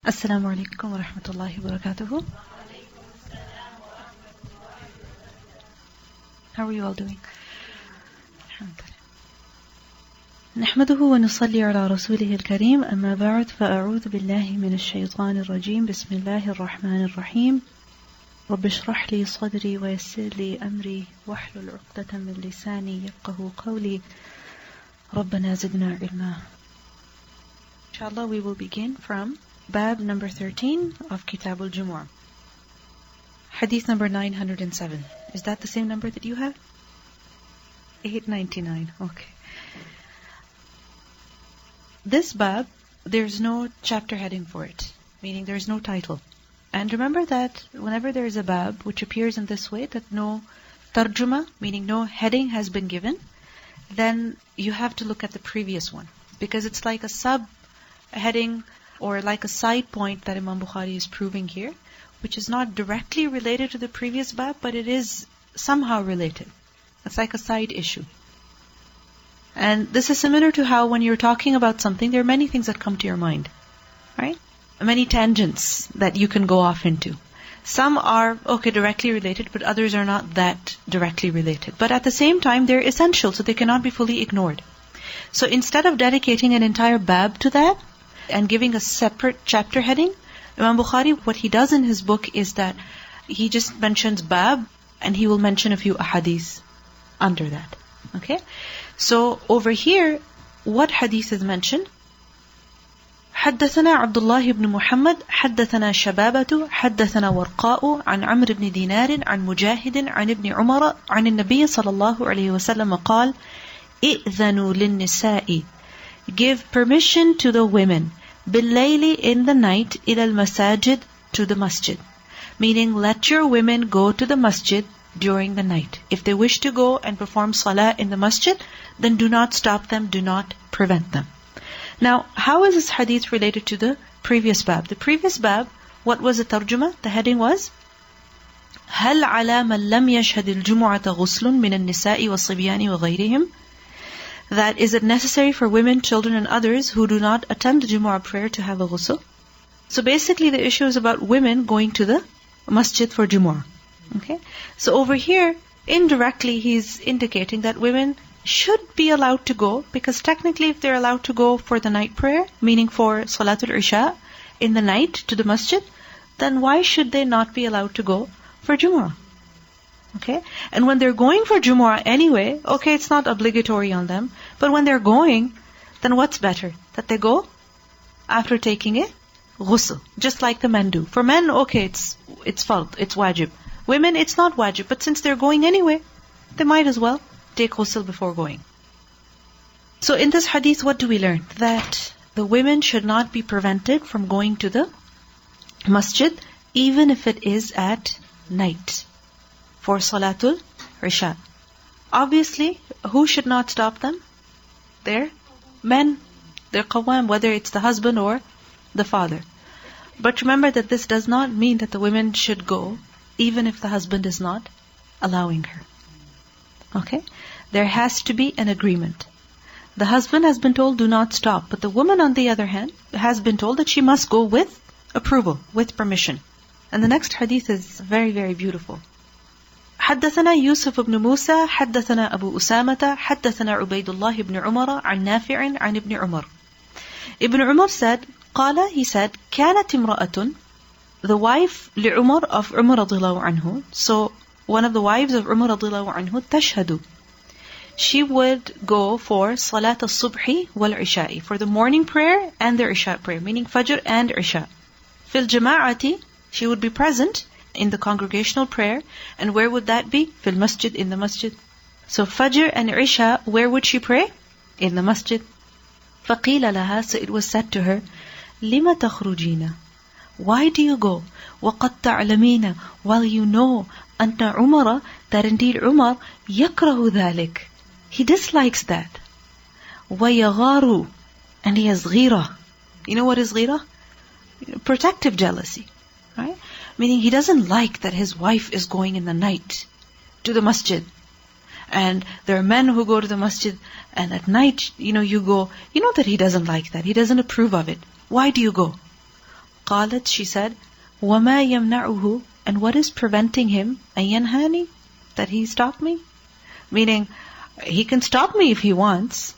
Assalamu alaikum wa rahmatullahi wa barakatuhu. How are you all doing? Alhamdulillah. نحمده ونصلي على رسوله الكريم أما بعد فأعوذ بالله من الشيطان الرجيم بسم الله الرحمن الرحيم رب اشرح لي صدري ويسر لي أمري واحلل عقدة من لساني يفقه قولي ربنا زدنا علما. Inshallah, we will begin from Bab number 13 of Kitab al-Jumu'ah. Hadith number 907. Is that the same number that you have? 899. Okay. This Bab, there's no chapter heading for it, meaning there's no title. And remember that whenever there is a Bab which appears in this way, that no tarjuma, meaning no heading has been given, then you have to look at the previous one. Because it's like a sub-heading or like a side point that Imam Bukhari is proving here, which is not directly related to the previous bab, but it is somehow related. It's like a side issue. And this is similar to how when you're talking about something, there are many things that come to your mind, right? Many tangents that you can go off into. Some are, directly related, but others are not that directly related. But at the same time, they're essential, so they cannot be fully ignored. So instead of dedicating an entire bab to that, and giving a separate chapter heading, Imam Bukhari, what he does in his book is that he just mentions bab, and he will mention a few ahadith under that. Okay? So over here, what hadith is mentioned? حدثنا عبد الله بن محمد حدثنا شبابة حدثنا ورقاء عن عمرو بن دينار عن مجاهد عن ابن عمر عن النبي صلى الله عليه وسلم قال إذنوا للنساء, give permission to the women, بالليل, in the night, إلى المساجد, to the masjid. Meaning, let your women go to the masjid during the night. If they wish to go and perform salah in the masjid, then do not stop them, do not prevent them. Now, how is this hadith related to the previous bab? The previous bab, what was the tarjuma? The heading was هل على من لم يشهد الجمعة غسل من النساء والصبيان وغيرهم? That is it necessary for women, children and others who do not attend the Jumu'ah prayer to have a ghusl? So basically the issue is about women going to the masjid for Jumu'ah. Okay? So over here, indirectly he's indicating that women should be allowed to go, because technically if they're allowed to go for the night prayer, meaning for Salatul Isha in the night to the masjid, then why should they not be allowed to go for Jumu'ah? Okay? And when they're going for Jumu'ah anyway, it's not obligatory on them, but when they're going, then what's better? That they go after taking a ghusl, just like the men do. For men, it's fard, it's wajib. Women, it's not wajib, but since they're going anyway, they might as well take ghusl before going. So in this hadith, what do we learn? That the women should not be prevented from going to the masjid, even if it is at night, for Salatul Isha. Obviously, who should not stop them? Their men, their qawwam, whether it's the husband or the father. But remember that this does not mean that the women should go, even if the husband is not allowing her. Okay? There has to be an agreement. The husband has been told, do not stop. But the woman, on the other hand, has been told that she must go with approval, with permission. And the next hadith is very, very beautiful. حدثنا يوسف بن موسى حدثنا أبو أسامة حدثنا عبيد الله بن عمر عن نافع عن ابن عمر. Ibn Umar said, قال, he said, كانت امرأة, the wife لعمر of Umar رضي الله عنه. So one of the wives of Umar رضي الله عنه, تشهد, she would go for صلاة الصبح والعشاء, for the morning prayer and the Isha prayer, meaning Fajr and Isha. في الجماعة, she would be present in the congregational prayer. And where would that be? Fil masjid, in the masjid. So Fajr and Isha, where would she pray? In the masjid. فَقِيلَ لَهَا, so it was said to her, لِمَ تَخْرُجِينَ, why do you go? وَقَدْ تَعْلَمِينَ, while you know, أَنَّ عُمَرَ, that indeed Umar, يَكْرَهُ ذَلِكَ, he dislikes that. وَيَغَارُ, and he has ghira. You know what is ghira? Protective jealousy. Right? Meaning he doesn't like that his wife is going in the night to the masjid. And there are men who go to the masjid and at night, you go, you know that he doesn't like that. He doesn't approve of it. Why do you go? قالت, she said, وَمَا يَمْنَعُهُ, and what is preventing him, أَن يَنْهَانِي, that he stop me? Meaning, he can stop me if he wants.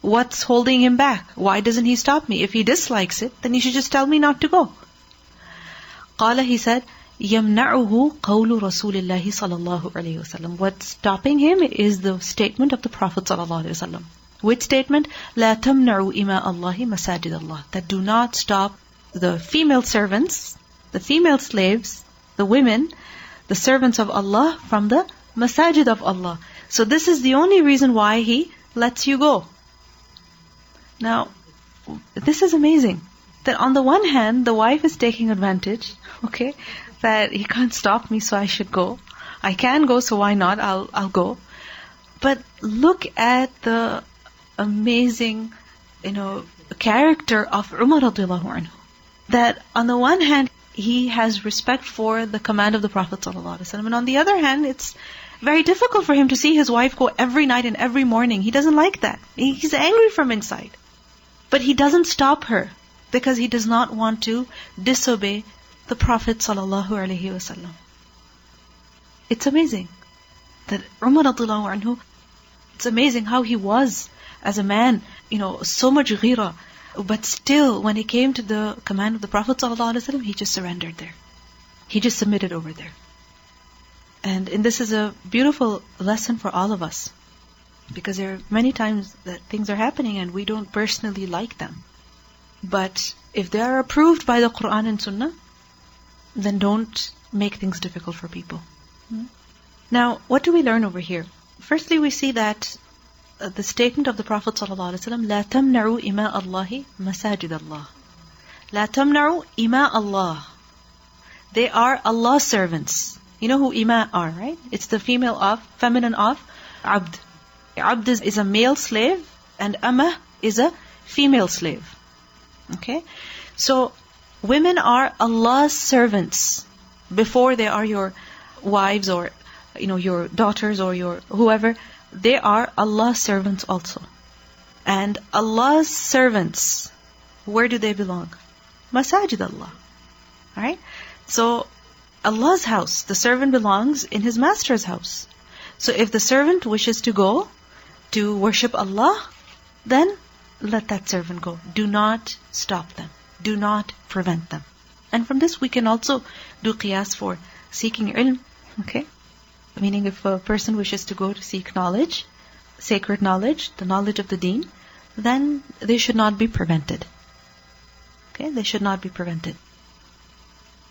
What's holding him back? Why doesn't he stop me? If he dislikes it, then he should just tell me not to go. قال, he said, يَمْنَعُهُ قَوْلُ رَسُولِ اللَّهِ صَلَى اللَّهُ عَلَيْهِ وَسَلَّمَ. What's stopping him is the statement of the Prophet sallallahu alaihi wasallam. Which statement? لَا تَمْنَعُوا إِمَاءَ اللَّهِ مَسَاجِدَ اللَّهِ. That do not stop the female servants, the female slaves, the women, the servants of Allah from the masajid of Allah. So this is the only reason why He lets you go. Now, this is amazing. That on the one hand, the wife is taking advantage, okay, that he can't stop me, so I should go. I can go, so why not? I'll go. But look at the amazing, character of Umar radiallahu anhu. That on the one hand, he has respect for the command of the Prophet sallallahu alaihi wasallam, and on the other hand, it's very difficult for him to see his wife go every night and every morning. He doesn't like that. He's angry from inside. But he doesn't stop her, because he does not want to disobey the Prophet sallallahu alaihi wasallam. It's amazing that Umar radiallahu anhu, it's amazing how he was as a man, so much ghira, but still when he came to the command of the Prophet sallallahu alaihi wasallam, he just surrendered there. He just submitted over there. And this is a beautiful lesson for all of us, because there are many times that things are happening and we don't personally like them. But if they are approved by the Quran and Sunnah, then don't make things difficult for people. Now, what do we learn over here? Firstly, we see that the statement of the Prophet ﷺ, لا تمنعوا إماء الله مساجد الله. لا تمنعوا إماء الله. They are Allah's servants. You know who ima are, right? It's the feminine of abd. Abd is a male slave, and amah is a female slave. Okay? So, women are Allah's servants before they are your wives or, your daughters or your whoever. They are Allah's servants also. And Allah's servants, where do they belong? Masajid Allah. Alright? So, Allah's house, the servant belongs in his master's house. So if the servant wishes to go to worship Allah, then let that servant go. Do not stop them. Do not prevent them. And from this we can also do qiyas for seeking ilm. Okay? Meaning if a person wishes to go to seek knowledge, sacred knowledge, the knowledge of the deen, then they should not be prevented. Okay? They should not be prevented.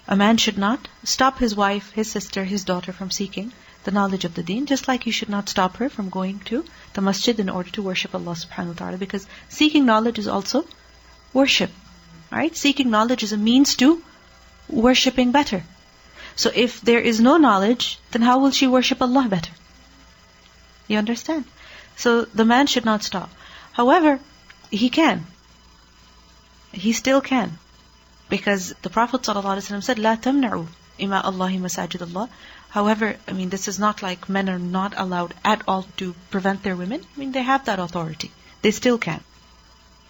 A man should not stop his wife, his sister, his daughter from seeking the knowledge of the deen, just like you should not stop her from going to the masjid in order to worship Allah subhanahu wa ta'ala, because seeking knowledge is also worship. Right? Seeking knowledge is a means to worshipping better. So if there is no knowledge, then how will she worship Allah better? You understand? So the man should not stop. However, he can. He still can. Because the Prophet ﷺ said, لا تمنعوا إماء الله مساجد الله. However, this is not like men are not allowed at all to prevent their women. They have that authority. They still can.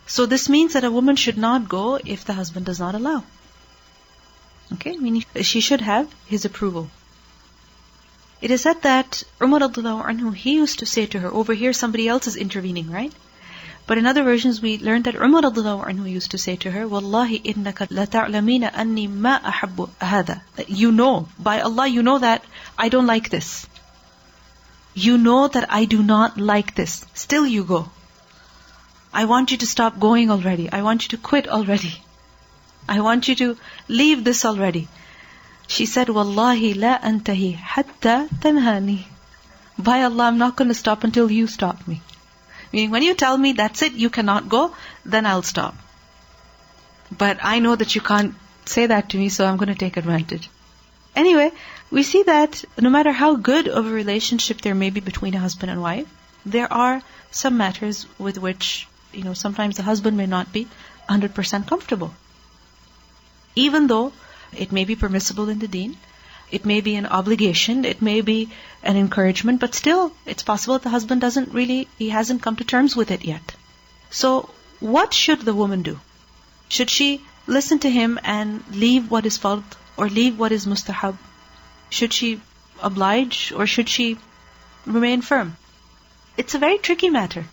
So this means that a woman should not go if the husband does not allow. Okay? Meaning she should have his approval. It is said that Umar radiallahu anhu, he used to say to her, over here somebody else is intervening, right? But in other versions we learned that Umar radiallahu anhu used to say to her, Wallahi innaka la ta'lamina anni ma ahabbu hada. You know, by Allah you know that I don't like this. You know that I do not like this. Still you go. I want you to stop going already. I want you to quit already. I want you to leave this already. She said, Wallahi la antahi hatta tanhani. By Allah, I'm not going to stop until you stop me. Meaning, when you tell me that's it, you cannot go, then I'll stop. But I know that you can't say that to me, so I'm going to take advantage. Anyway, we see that no matter how good of a relationship there may be between a husband and wife, there are some matters with which, sometimes the husband may not be 100% comfortable. Even though it may be permissible in the deen, it may be an obligation, it may be an encouragement, but still, it's possible that the husband he hasn't come to terms with it yet. So, what should the woman do? Should she listen to him and leave what is fard or leave what is mustahab? Should she oblige or should she remain firm? It's a very tricky matter.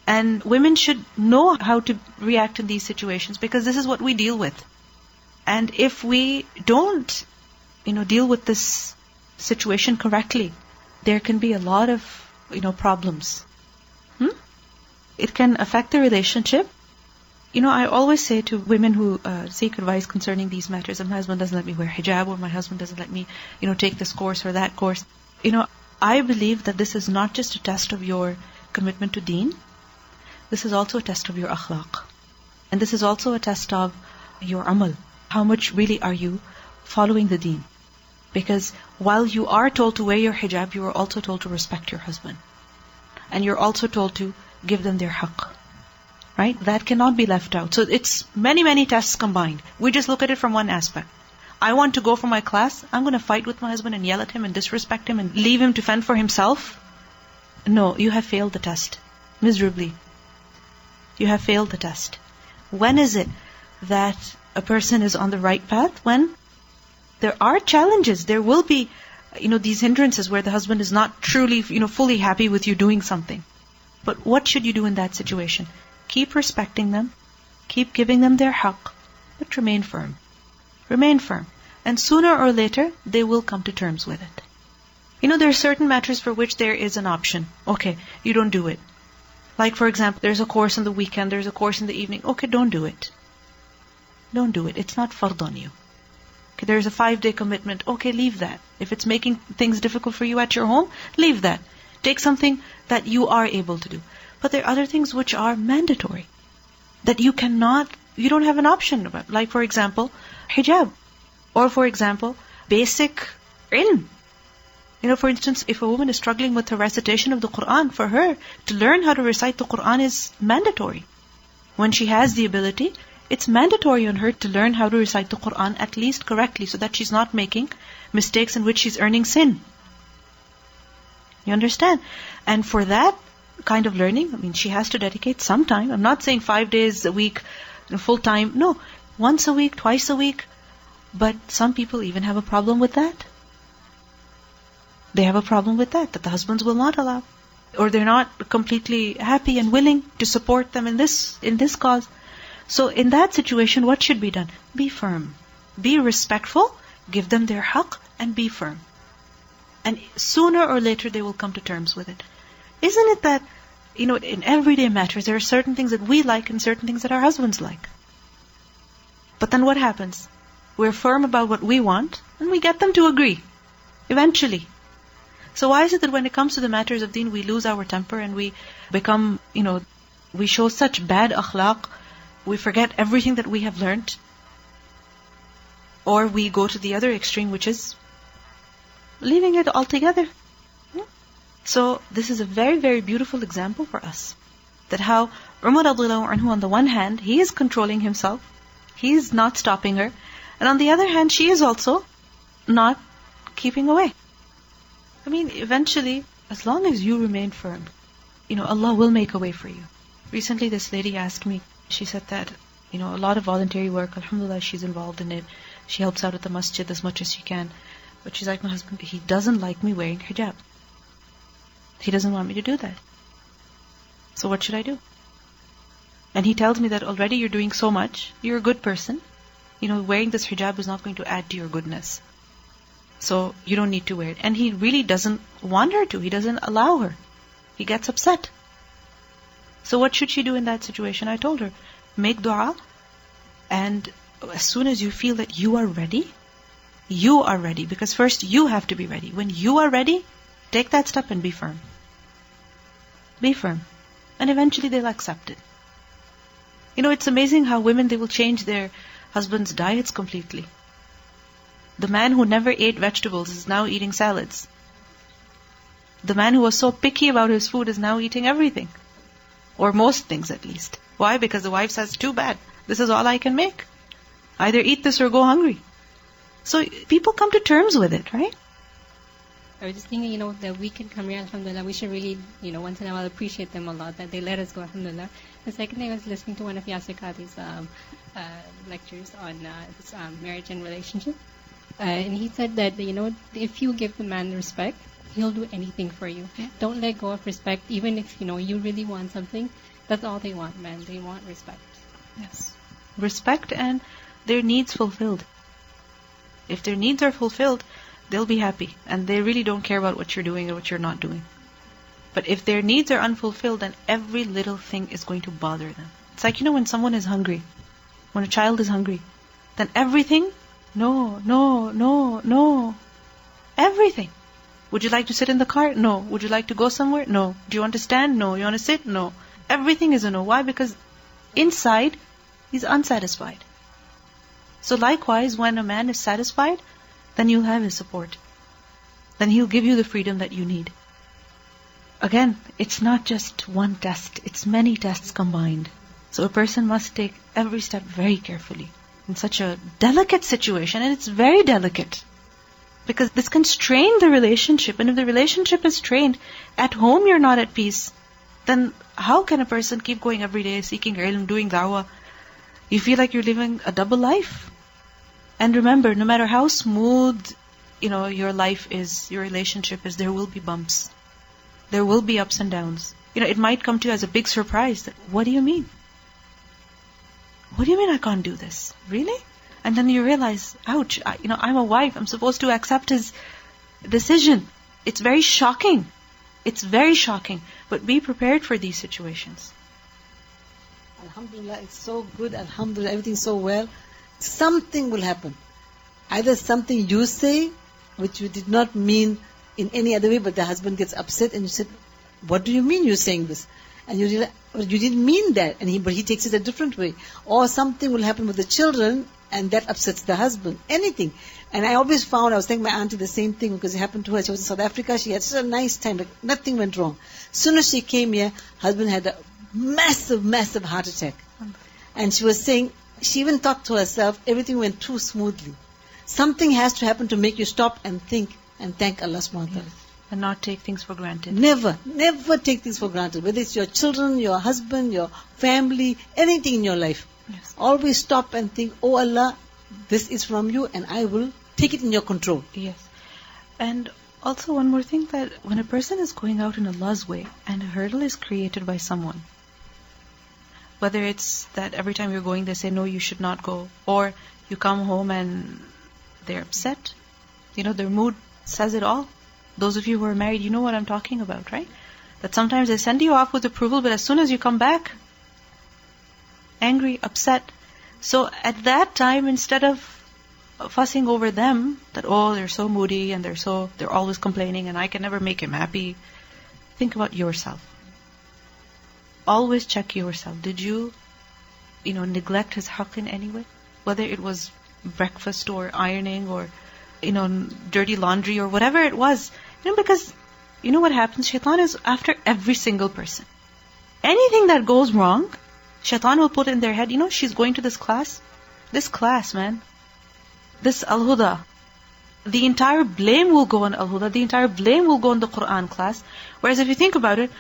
And women should know how to react in these situations because this is what we deal with. And if we don't, deal with this situation correctly, there can be a lot of, problems. It can affect the relationship. I always say to women who seek advice concerning these matters, my husband doesn't let me wear hijab, or my husband doesn't let me, take this course or that course. I believe that this is not just a test of your commitment to deen. This is also a test of your akhlaq. And this is also a test of your amal. How much really are you following the deen? Because while you are told to wear your hijab, you are also told to respect your husband. And you're also told to give them their haqq. Right? That cannot be left out. So it's many, many tests combined. We just look at it from one aspect. I want to go for my class. I'm going to fight with my husband and yell at him and disrespect him and leave him to fend for himself. No, you have failed the test. Miserably. You have failed the test. When is it that a person is on the right path? When there are challenges. There will be, these hindrances where the husband is not truly, fully happy with you doing something. But what should you do in that situation? Keep respecting them. Keep giving them their haqq. But remain firm. Remain firm. And sooner or later, they will come to terms with it. There are certain matters for which there is an option. Okay, you don't do it. Like, for example, there's a course on the weekend, there's a course in the evening. Okay, don't do it. Don't do it. It's not fard on you. Okay, there's a 5-day commitment. Okay, leave that. If it's making things difficult for you at your home, leave that. Take something that you are able to do. But there are other things which are mandatory. That you don't have an option about. Like, for example, hijab. Or, for example, basic ilm. For instance, if a woman is struggling with the recitation of the Quran, for her to learn how to recite the Quran is mandatory. When she has the ability, it's mandatory on her to learn how to recite the Quran at least correctly so that she's not making mistakes in which she's earning sin. You understand? And for that kind of learning, she has to dedicate some time. I'm not saying 5 days a week, full time. No, once a week, twice a week. But some people even have a problem with that. They have a problem with that the husbands will not allow. Or they're not completely happy and willing to support them in this cause. So in that situation, what should be done? Be firm. Be respectful. Give them their haqq and be firm. And sooner or later, they will come to terms with it. Isn't it that, in everyday matters, there are certain things that we like and certain things that our husbands like. But then what happens? We're firm about what we want and we get them to agree. Eventually. So why is it that when it comes to the matters of deen, we lose our temper and we become, we show such bad akhlaq, we forget everything that we have learnt, or we go to the other extreme, which is leaving it altogether. So this is a very, very beautiful example for us. That how Umar radiallahu anhu, on the one hand, he is controlling himself, he is not stopping her, and on the other hand, she is also not keeping away. Eventually, as long as you remain firm, Allah will make a way for you. Recently, this lady asked me, she said that, a lot of voluntary work, alhamdulillah, she's involved in it. She helps out at the masjid as much as she can. But she's like, my husband, he doesn't like me wearing hijab. He doesn't want me to do that. So what should I do? And he tells me that already you're doing so much, you're a good person. Wearing this hijab is not going to add to your goodness. So you don't need to wear it. And he really doesn't want her to. He doesn't allow her. He gets upset. So what should she do in that situation? I told her, make dua. And as soon as you feel that you are ready. Because first you have to be ready. When you are ready, take that step and be firm. Be firm. And eventually they'll accept it. It's amazing how women, they will change their husbands' diets completely. The man who never ate vegetables is now eating salads. The man who was so picky about his food is now eating everything. Or most things at least. Why? Because the wife says, too bad. This is all I can make. Either eat this or go hungry. So people come to terms with it, right? I was just thinking, the weekend come here, alhamdulillah, we should really, once in a while appreciate them a lot, that they let us go, alhamdulillah. The second thing, I was listening to one of Yasir Qadhi's lectures on this, marriage and relationship. And he said that, if you give the man respect, he'll do anything for you. Yeah. Don't let go of respect, even if, you really want something. That's all they want, man. They want respect. Yes. Respect and their needs fulfilled. If their needs are fulfilled, they'll be happy. And they really don't care about what you're doing or what you're not doing. But if their needs are unfulfilled, then every little thing is going to bother them. It's like, when someone is hungry, when a child is hungry, then everything, no. Everything. Would you like to sit in the car? No. Would you like to go somewhere? No. Do you want to stand? No. You want to sit? No. Everything is a no. Why? Because inside, he's unsatisfied. So likewise, when a man is satisfied, then you'll have his support. Then he'll give you the freedom that you need. Again, it's not just one test, it's many tests combined. So a person must take every step very carefully in such a delicate situation, and it's very delicate. Because this can strain the relationship, and if the relationship is strained, at home you're not at peace, then how can a person keep going every day, seeking ilm, doing da'wah? You feel like you're living a double life. And remember, no matter how smooth, your life is, your relationship is, there will be bumps. There will be ups and downs. It might come to you as a big surprise that, what do you mean? What do you mean I can't do this? Really? And then you realize, ouch, I'm a wife. I'm supposed to accept his decision. It's very shocking. It's very shocking. But be prepared for these situations. Alhamdulillah, it's so good. Alhamdulillah, everything's so well. Something will happen. Either something you say, which you did not mean in any other way, but the husband gets upset and you said, what do you mean you're saying this? And you realize, well, you didn't mean that, but he takes it a different way. Or something will happen with the children and that upsets the husband. Anything. And I always found, I was telling my auntie the same thing because it happened to her. She was in South Africa, she had such a nice time, like nothing went wrong. As soon as she came here, husband had a massive heart attack. And she was saying, she even thought to herself, everything went too smoothly. Something has to happen to make you stop and think and thank Allah subhanahu wa ta'ala. Yes. And not take things for granted. Never take things for granted. Whether it's your children, your husband, your family, anything in your life. Yes. Always stop and think, oh Allah, this is from you and I will take it in your control. Yes. And also one more thing, that when a person is going out in Allah's way and a hurdle is created by someone, whether it's that every time you're going they say, no, you should not go, or you come home and they're upset, their mood says it all. Those of you who are married, you know what I'm talking about, right? That sometimes they send you off with approval, but as soon as you come back, angry, upset. So at that time, instead of fussing over them, that, they're so moody and they're always complaining and I can never make him happy, think about yourself. Always check yourself. Did you, neglect his haqq in any way? Whether it was breakfast or ironing or, dirty laundry or whatever it was. Because, what happens? Shaitan is after every single person. Anything that goes wrong, Shaitan will put in their head, she's going to this class. This class, man. This al-Huda. The entire blame will go on al-Huda. The entire blame will go on the Quran class. Whereas if you think about it,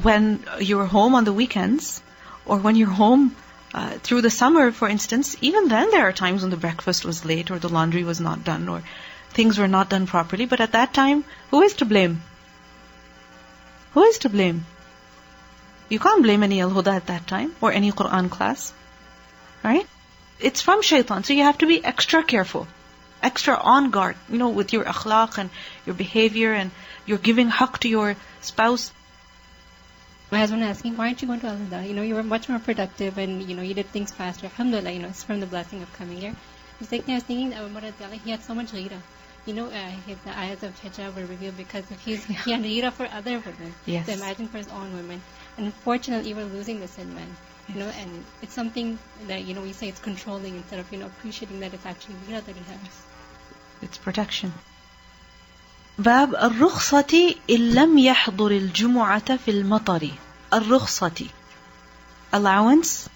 when you're home on the weekends, or when you're home through the summer, for instance, even then there are times when the breakfast was late, or the laundry was not done, or things were not done properly. But at that time, who is to blame? Who is to blame? You can't blame any al-Huda at that time, or any Quran class. Right? It's from shaitan. So you have to be extra careful, extra on guard, with your akhlaq and your behavior, and you're giving haqq to your spouse. My husband asking, why aren't you going to Al-Huda? You were much more productive and, you did things faster. Alhamdulillah, it's from the blessing of coming here. The second thing I was thinking, he had so much ghira. The ayahs of hijab were revealed because he had ghira for other women. Yes. So imagine for his own women. And unfortunately, we're losing this in men. And it's something that, we say it's controlling instead of, appreciating that it's actually ghira that he has. It's protection. باب الرخصة إن لم يحضر الجمعة في المطر. الرخصة, allowance,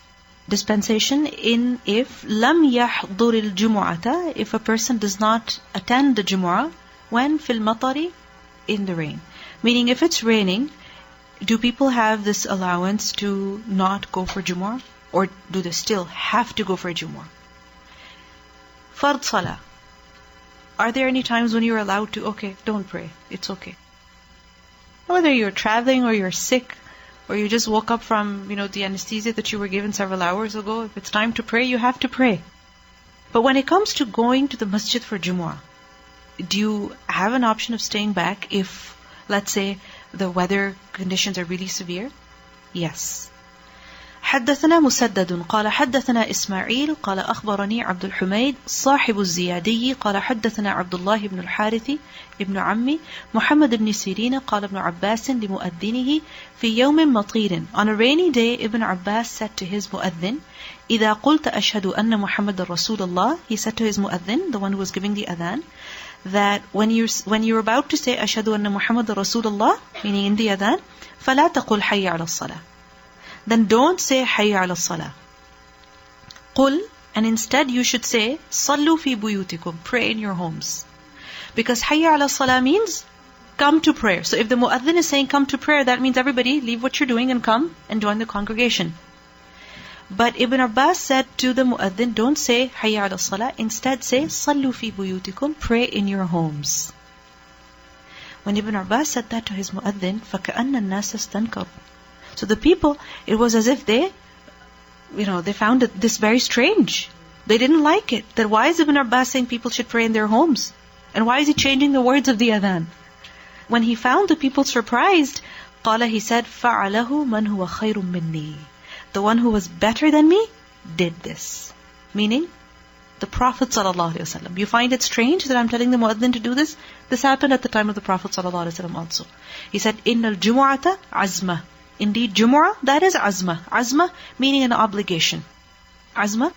dispensation in if لم يحضر الجمعة, if a person does not attend the Jumu'ah, when في المطر, in the rain. Meaning if it's raining do people have this allowance to not go for Jumu'ah? Or do they still have to go for Jumu'ah? Fard Salah. Are there any times when you're allowed to, okay, don't pray, it's okay? Whether you're traveling or you're sick, or you just woke up from, the anesthesia that you were given several hours ago, if it's time to pray, you have to pray. But when it comes to going to the masjid for Jumu'ah, do you have an option of staying back if, let's say, the weather conditions are really severe? Yes. حدثنا مسدد قال حدثنا إسماعيل قال أخبرني عبد الحميد صاحب الزيادي قال حدثنا عبد الله بن الحارث ابن عمي محمد بن سيرين قال ابن عباس لمؤذنه في يوم مطير. On a rainy day, Ibn Abbas said to his mu'adhin, إذا قلت أشهد أن محمد رسول الله, he said to his mu'adhin, the one who was giving the adhan, that when you're about to say أشهد أن محمد رسول الله, meaning in the adhan, فلا تقل حي على الصلاة, then don't say حي على الصلاة. قل, and instead you should say صلوا في بيوتكم, pray in your homes. Because حي على الصلاة means come to prayer. So if the mu'adhin is saying come to prayer, that means everybody leave what you're doing and come and join the congregation. But Ibn Abbas said to the mu'adhin, don't say حي على الصلاة, instead say صلوا في بيوتكم, pray in your homes. When Ibn Abbas said that to his mu'adhin, فكأن الناس استنكروا. So the people, it was as if they found this very strange. They didn't like it. That why is Ibn Abbas saying people should pray in their homes? And why is he changing the words of the adhan? When he found the people surprised, قال, he said, فَعَلَهُ مَنْ هُوَ خَيْرٌ مِّنِّي. The one who was better than me did this. Meaning, the Prophet ﷺ. You find it strange that I'm telling the mu'adhin to do this? This happened at the time of the Prophet ﷺ also. He said, إِنَّ الْجُمُعَةَ عَزْمَةً. Indeed, Jumu'ah, that is azma. Azma meaning an obligation. Azma,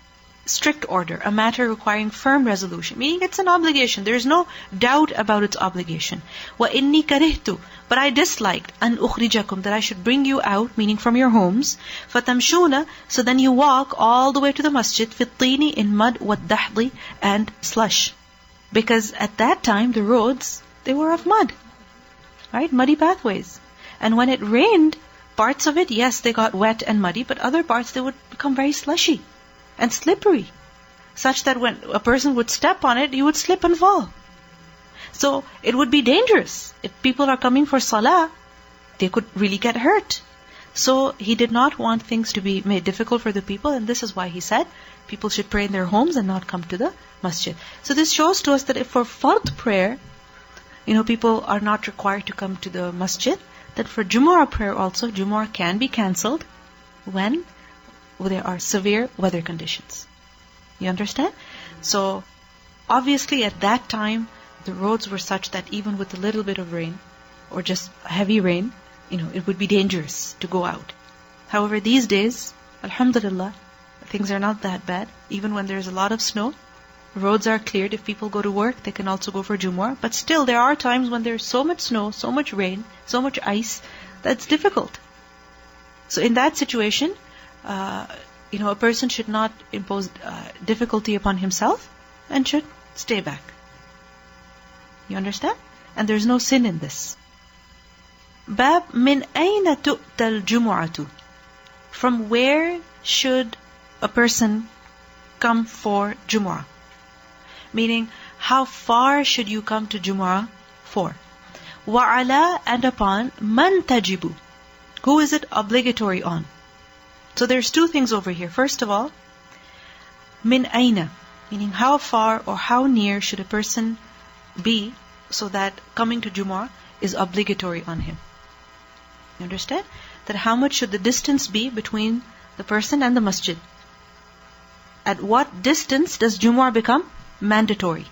strict order, a matter requiring firm resolution. Meaning it's an obligation. There is no doubt about its obligation. وَإِنِّي كَرِهْتُ. But I disliked أَنْ أُخْرِجَكُمْ, that I should bring you out, meaning from your homes. فَتَمْشُونَ. So then you walk all the way to the masjid, فِي الطِّينِ, in mud, وَالدَّحْضِ, and slush. Because at that time, the roads, they were of mud. Right? Muddy pathways. And when it rained, parts of it, yes, they got wet and muddy, but other parts, they would become very slushy and slippery, such that when a person would step on it, you would slip and fall. So it would be dangerous. If people are coming for salah, they could really get hurt. So he did not want things to be made difficult for the people, and this is why he said people should pray in their homes and not come to the masjid. So this shows to us that if for fard prayer, people are not required to come to the masjid, that for Jumu'ah prayer also, Jumu'ah can be cancelled when there are severe weather conditions. You understand? So, obviously at that time, the roads were such that even with a little bit of rain, or just heavy rain, it would be dangerous to go out. However, these days, alhamdulillah, things are not that bad. Even when there's a lot of snow, roads are cleared. If people go to work, they can also go for Jumu'ah. But still, there are times when there's so much snow, so much rain, so much ice, that's difficult. So in that situation, a person should not impose difficulty upon himself and should stay back. You understand? And there's no sin in this. Bab min ayna tu'tal jumu'atu. From where should a person come for Jumu'ah? Meaning, how far should you come to Jumu'ah for? وَعَلَى, and upon, man tajibu. Who is it obligatory on? So there's two things over here. First of all, min ayna, meaning how far or how near should a person be so that coming to Jumu'ah is obligatory on him. You understand? That how much should the distance be between the person and the masjid? At what distance does Jumu'ah become mandatory?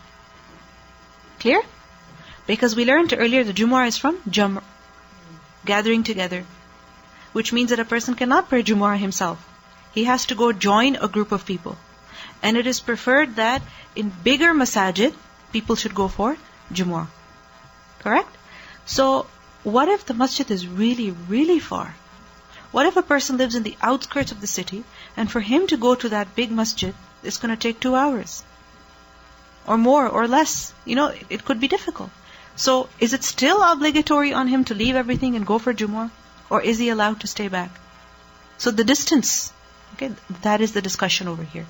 Clear? Because we learned earlier the Jumu'ah is from Jam', gathering together, which means that a person cannot pray Jumu'ah himself. He has to go join a group of people. And it is preferred that in bigger masajid, people should go for Jumu'ah. Correct? So, what if the masjid is really, really far? What if a person lives in the outskirts of the city, and for him to go to that big masjid, it's going to take 2 hours? Or more, or less. It could be difficult. So, is it still obligatory on him to leave everything and go for Jumu'ah? Or is he allowed to stay back? So the distance, okay, that is the discussion over here.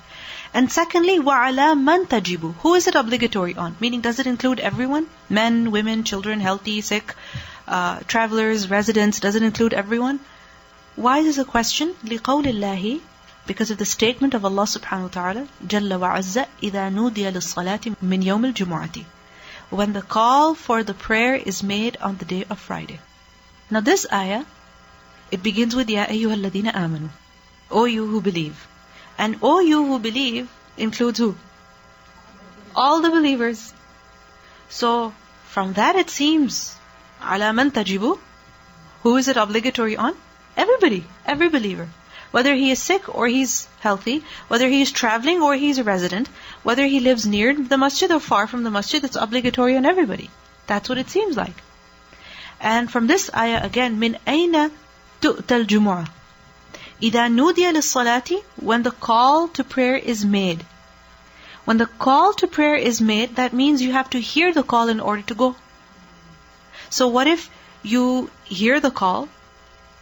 And secondly, وَعَلَى مَنْ تَجِبُ. Who is it obligatory on? Meaning, does it include everyone? Men, women, children, healthy, sick, travelers, residents, does it include everyone? Why is this a question? لِقَوْلِ اللَّهِ, because of the statement of Allah subhanahu wa ta'ala, جَلَّ وَعَزَّ إِذَا نُودِيَ لِلصَّلَاةِ مِنْ يَوْمِ الْجُمُعَةِ, when the call for the prayer is made on the day of Friday. Now this ayah, it begins with Ya ayyuhal ladina amanu, O you who believe. And O you who believe includes who? All the believers. So from that it seems, ala man tajibu, who is it obligatory on? Everybody, every believer. Whether he is sick or he's healthy, whether he is traveling or he's a resident, whether he lives near the masjid or far from the masjid, it's obligatory on everybody. That's what it seems like. And from this ayah again, min ayna tu'tal jumu'ah. إِذَا نُودِيَ لِلصَّلَاةِ, when the call to prayer is made. When the call to prayer is made, that means you have to hear the call in order to go. So what if you hear the call,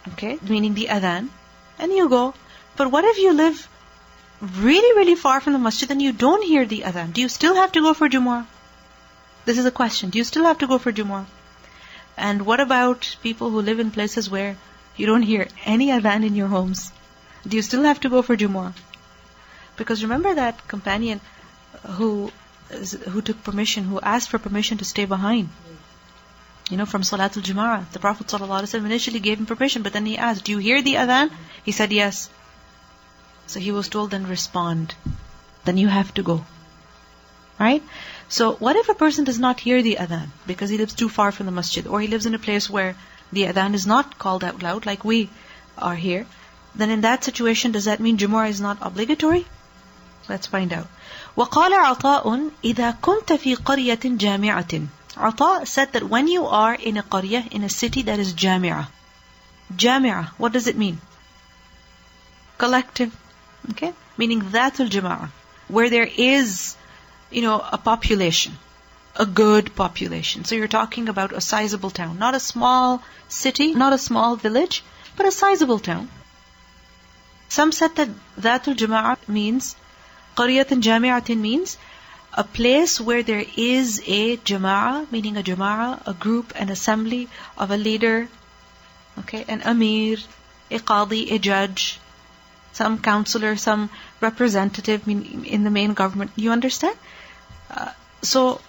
okay, meaning the adhan, and you go, but what if you live really, really far from the masjid and you don't hear the adhan? Do you still have to go for Jumu'ah? This is a question. Do you still have to go for Jumu'ah? And what about people who live in places where you don't hear any adhan in your homes? Do you still have to go for Jumu'ah? Because remember that companion who took permission, who asked for permission to stay behind, from Salatul Jumu'ah. The Prophet ﷺ initially gave him permission, but then he asked, do you hear the adhan? He said yes. So he was told, then respond. Then you have to go. Right? So what if a person does not hear the adhan because he lives too far from the masjid, or he lives in a place where the adhan is not called out loud like we are here? Then in that situation, does that mean Jumu'ah is not obligatory? Let's find out. وَقَالَ عَطَاءٌ إِذَا كُنْتَ فِي قَرْيَةٍ جَامِعَةٍ. Ata said that when you are in a qaryah, in a city that is jami'ah. Jami'ah, what does it mean? Collective. Okay? Meaning dhatul jama'ah. Where there is, a population. A good population. So you're talking about a sizable town. Not a small city, not a small village, but a sizable town. Some said that dhatul jama'ah means, qaryatun jami'atin means, a place where there is a jama'ah, meaning a jama'ah, a group, an assembly of a leader, okay, an amir, a qadi, a judge, some counselor, some representative in the main government. You understand? So,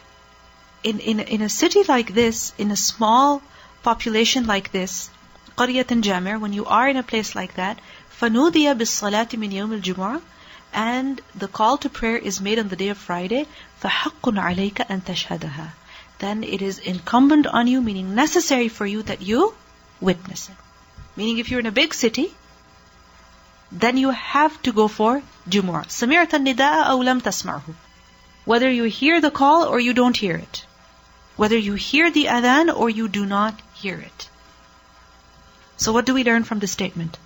in a city like this, in a small population like this, qaryatan jamir, when you are in a place like that, فَنُودِيَ بِالصَّلَاةِ مِنْ يَوْمِ الْجُمُعَةِ, and the call to prayer is made on the day of Friday, فَحَقٌّ عَلَيْكَ أَن تَشْهَدَهَا, then it is incumbent on you, meaning necessary for you, that you witness it. Meaning if you're in a big city, then you have to go for Jumu'ah. سَمِعْتَ النِّدَاءَ أَوْ لَمْ تَسْمَعْهُ. Whether you hear the call or you don't hear it. Whether you hear the adhan or you do not hear it. So what do we learn from this statement?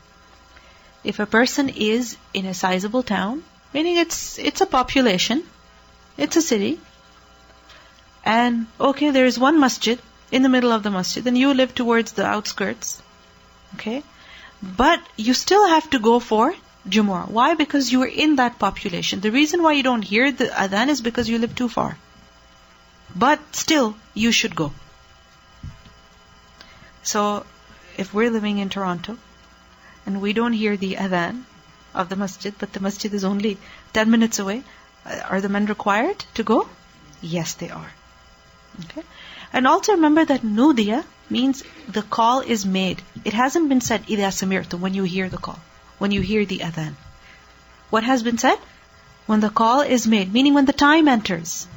If a person is in a sizable town, meaning it's a population, it's a city, and okay, there is one masjid in the middle of the masjid, and you live towards the outskirts, okay, but you still have to go for Jumu'ah. Why? Because you are in that population. The reason why you don't hear the adhan is because you live too far. But still, you should go. So, if we're living in Toronto, and we don't hear the adhan of the masjid, but the masjid is only 10 minutes away, are the men required to go? Yes, they are. Okay? And also remember that nudiya means the call is made. It hasn't been said, إِذَا سَمِعْتُمْ, when you hear the call, when you hear the adhan. What has been said? When the call is made, meaning when the time enters.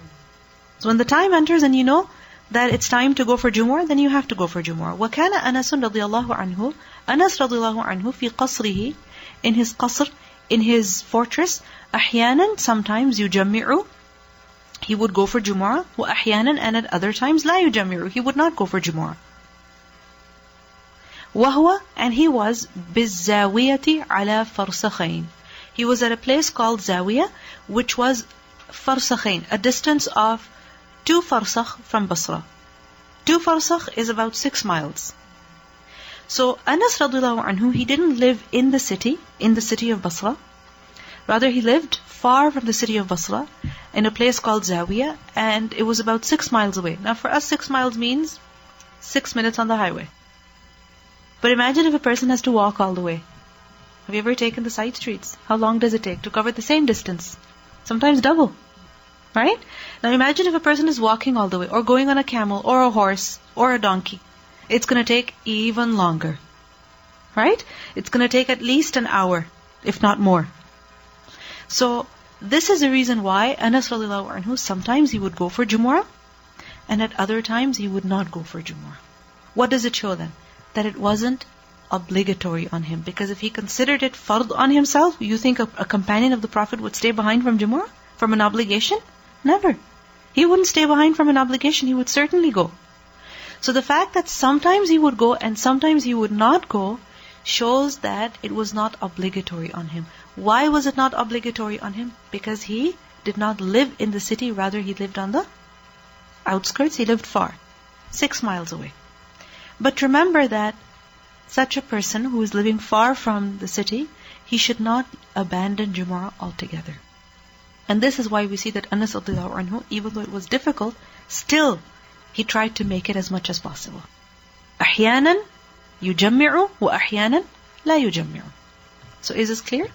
So when the time enters and you know that it's time to go for Jumu'ah, then you have to go for Jumu'ah. وَكَانَ أَنَسٌ رَضِيَ اللَّهُ عَنْهُ, Anas radiallahu anhu, fi qasrihi, in his qasr, in his fortress, أحيانا, sometimes يجمع, he would go for Jumu'ah, وأحيانا, and at other times لا يجمع, he would not go for Jumu'ah. وهو, and he was بالزاوية على فرسخين. He was at a place called Zawiya, which was farsakhain, a distance of 2 farsakh from Basra. 2 farsakh is about 6 miles. So Anas radiallahu anhu, he didn't live in the city of Basra. Rather, he lived far from the city of Basra, in a place called Zawiya, and it was about 6 miles away. Now for us, 6 miles means 6 minutes on the highway. But imagine if a person has to walk all the way. Have you ever taken the side streets? How long does it take to cover the same distance? Sometimes double. Right? Now imagine if a person is walking all the way, or going on a camel, or a horse, or a donkey. It's going to take even longer. Right? It's going to take at least an hour, if not more. So, this is the reason why Anas radiallahu anhu, sometimes he would go for Jumu'ah, and at other times he would not go for Jumu'ah. What does it show then? That it wasn't obligatory on him. Because if he considered it fard on himself, you think a companion of the Prophet would stay behind from Jumu'ah? From an obligation? Never. He wouldn't stay behind from an obligation. He would certainly go. So the fact that sometimes he would go and sometimes he would not go shows that it was not obligatory on him. Why was it not obligatory on him? Because he did not live in the city, rather he lived on the outskirts, he lived far, 6 miles away. But remember that such a person who is living far from the city, he should not abandon Jumu'ah altogether. And this is why we see that Anas radiallahu anhu, even though it was difficult, still he tried to make it as much as possible. أحيانا يجمع وأحيانا لا يجمع. So is this clear?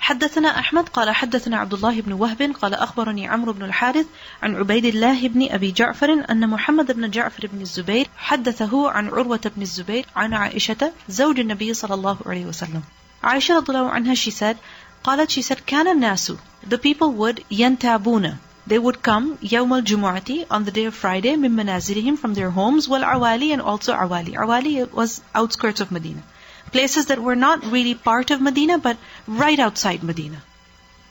حدثنا أحمد قال حدثنا عبد الله بن وهب قال أخبرني عمرو بن الحارث عن عبيد الله بن أبي جعفر أن محمد بن جعفر بن الزبير حدثه عن عروة بن الزبير عن عائشة زوج النبي صلى الله عليه وسلم. عائشة رضي الله عنها, she said كان الناس, the people would ينتابون, they would come يوم الجمعة, on the day of Friday, من منازلهم, from their homes, والعوالي, and also Awali was outskirts of Medina. Places that were not really part of Medina, but right outside Medina.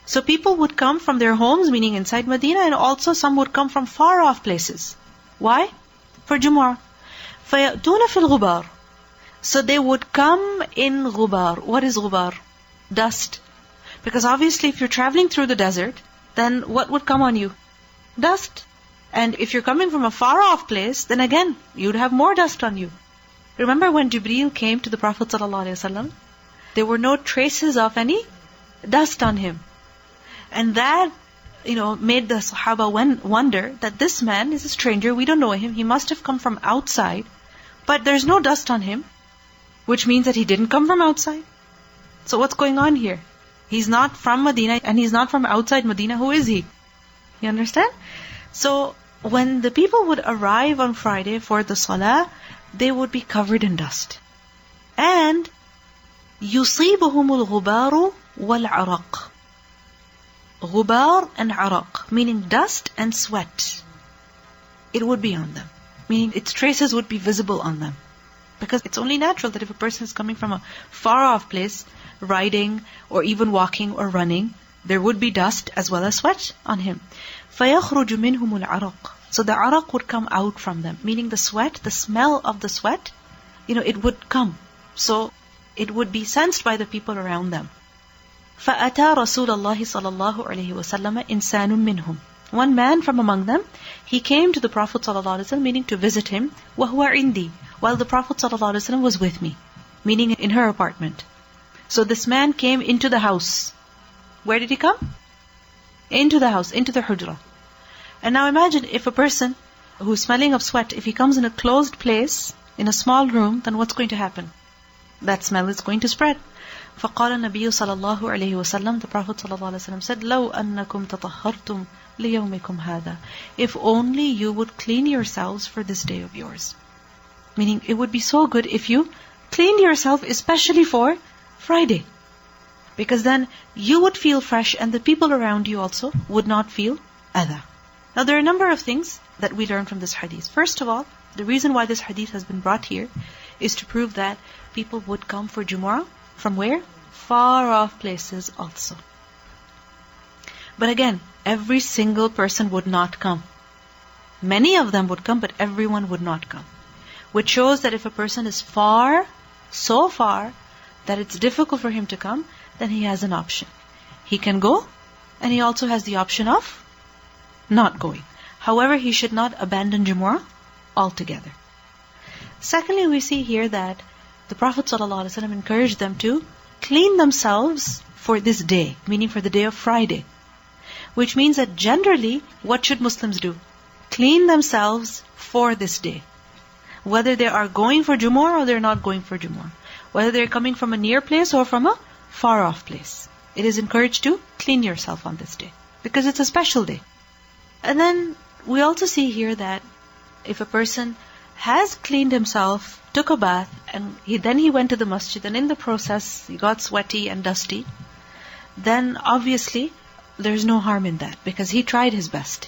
So people would come from their homes, meaning inside Medina, and also some would come from far off places. Why? For Jumu'ah. فَيَأْتُونَ فِي الْغُبَارِ. So they would come in ghubar. What is ghubar? Dust. Because obviously if you're traveling through the desert, then what would come on you? Dust. And if you're coming from a far off place, then again, you'd have more dust on you. Remember when Jibreel came to the Prophet ﷺ, there were no traces of any dust on him. And that, made the Sahaba wonder that this man is a stranger, we don't know him, he must have come from outside, but there's no dust on him, which means that he didn't come from outside. So what's going on here? He's not from Medina and he's not from outside Medina. Who is he? You understand? So when the people would arrive on Friday for the Salah, they would be covered in dust. And يُصِيبُهُمُ الْغُبَارُ وَالْعَرَقُ. Ghubar and araq, meaning dust and sweat. It would be on them. Meaning its traces would be visible on them. Because it's only natural that if a person is coming from a far off place, riding or even walking or running, there would be dust as well as sweat on him. فَيَخْرُجُ مِنْهُمُ الْعَرَقُ. So the araq would come out from them, meaning the sweat, the smell of the sweat, it would come. So it would be sensed by the people around them. فَأَتَى رَسُولَ اللَّهِ صَلَى اللَّهُ عَلَيْهِ وَسَلَّمَ إِنسَانٌ مِّنْهُمْ. One man from among them, he came to the Prophet ﷺ, meaning to visit him, وَهُوَ عِنْدِي, while the Prophet ﷺ was with me, meaning in her apartment. So this man came into the house. Where did he come? Into the house, into the hujra. And now imagine if a person who's smelling of sweat, if he comes in a closed place, in a small room, then what's going to happen? That smell is going to spread. فَقَالَ النَّبِيُّ صَلَى اللَّهُ عَلَيْهِ وَسَلَّمَ, the Prophet ﷺ said, لَوْ أَنَّكُمْ تَطَهَّرْتُمْ لِيَوْمِكُمْ هَذَا. If only you would clean yourselves for this day of yours. Meaning it would be so good if you cleaned yourself especially for Friday. Because then you would feel fresh and the people around you also would not feel adha. Now there are a number of things that we learn from this hadith. First of all, the reason why this hadith has been brought here is to prove that people would come for Jumu'ah from where? Far off places also. But again, every single person would not come. Many of them would come, but everyone would not come. Which shows that if a person is far, so far, that it's difficult for him to come, then he has an option. He can go, and he also has the option of not going. However, he should not abandon Jumu'ah altogether. Secondly, we see here that the Prophet ﷺ encouraged them to clean themselves for this day, meaning for the day of Friday. Which means that generally, what should Muslims do? Clean themselves for this day. Whether they are going for Jumu'ah or they're not going for Jumu'ah. Whether they're coming from a near place or from a far off place. It is encouraged to clean yourself on this day. Because it's a special day. And then we also see here that if a person has cleaned himself, took a bath, and then he went to the masjid, and in the process he got sweaty and dusty, then obviously there's no harm in that because he tried his best.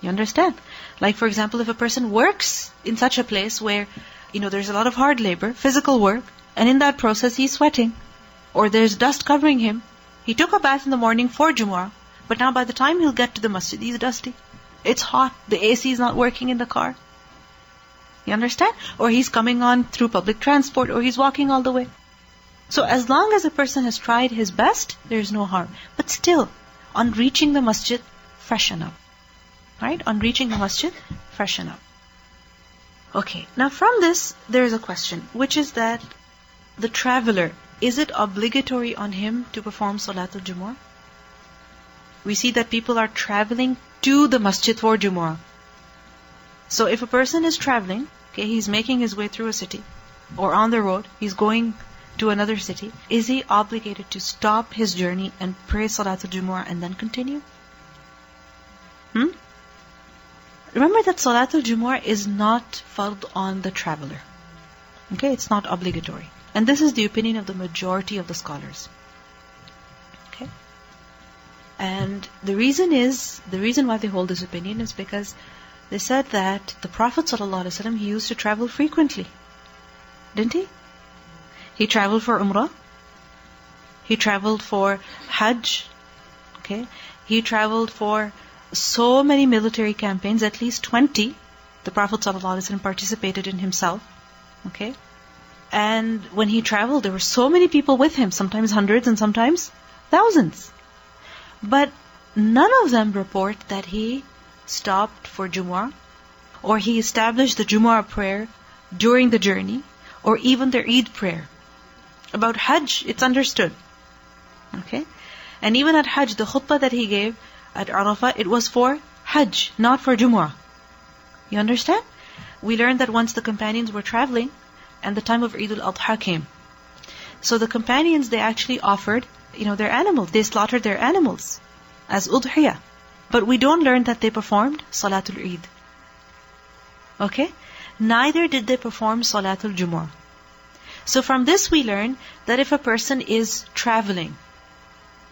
You understand? Like for example, if a person works in such a place where, there's a lot of hard labor, physical work, and in that process he's sweating, or there's dust covering him. He took a bath in the morning for Jumu'ah, but now by the time he'll get to the masjid, he's dusty. It's hot, the AC is not working in the car. You understand? Or he's coming on through public transport, or he's walking all the way. So as long as a person has tried his best, there's no harm. But still, on reaching the masjid, freshen up. Right? On reaching the masjid, freshen up. Okay, now from this, there is a question, which is that the traveler, is it obligatory on him to perform Salatul Jumu'ah? We see that people are traveling to the masjid for Jumu'ah. So if a person is traveling, he's making his way through a city, or on the road, he's going to another city, is he obligated to stop his journey and pray Salatul Jumu'ah and then continue? Remember that Salatul Jumu'ah is not fard on the traveler. Okay, it's not obligatory. And this is the opinion of the majority of the scholars. Okay? And the reason why they hold this opinion is because they said that the Prophet ﷺ, he used to travel frequently. Didn't he? He traveled for Umrah. He traveled for Hajj. Okay? He traveled for so many military campaigns, at least 20. The Prophet ﷺ participated in himself. Okay? And when he traveled, there were so many people with him, sometimes hundreds and sometimes thousands. But none of them report that he stopped for Jumu'ah, or he established the Jumu'ah prayer during the journey, or even their Eid prayer. About Hajj, it's understood. Okay? And even at Hajj, the khutbah that he gave at Arafah, it was for Hajj, not for Jumu'ah. You understand? We learned that once the companions were traveling, and the time of Eid al-Adha came. So the companions, they actually offered, their animals. They slaughtered their animals as udhiyah. But we don't learn that they performed Salatul Eid. Okay? Neither did they perform Salatul Jumu'ah. So from this we learn that if a person is traveling,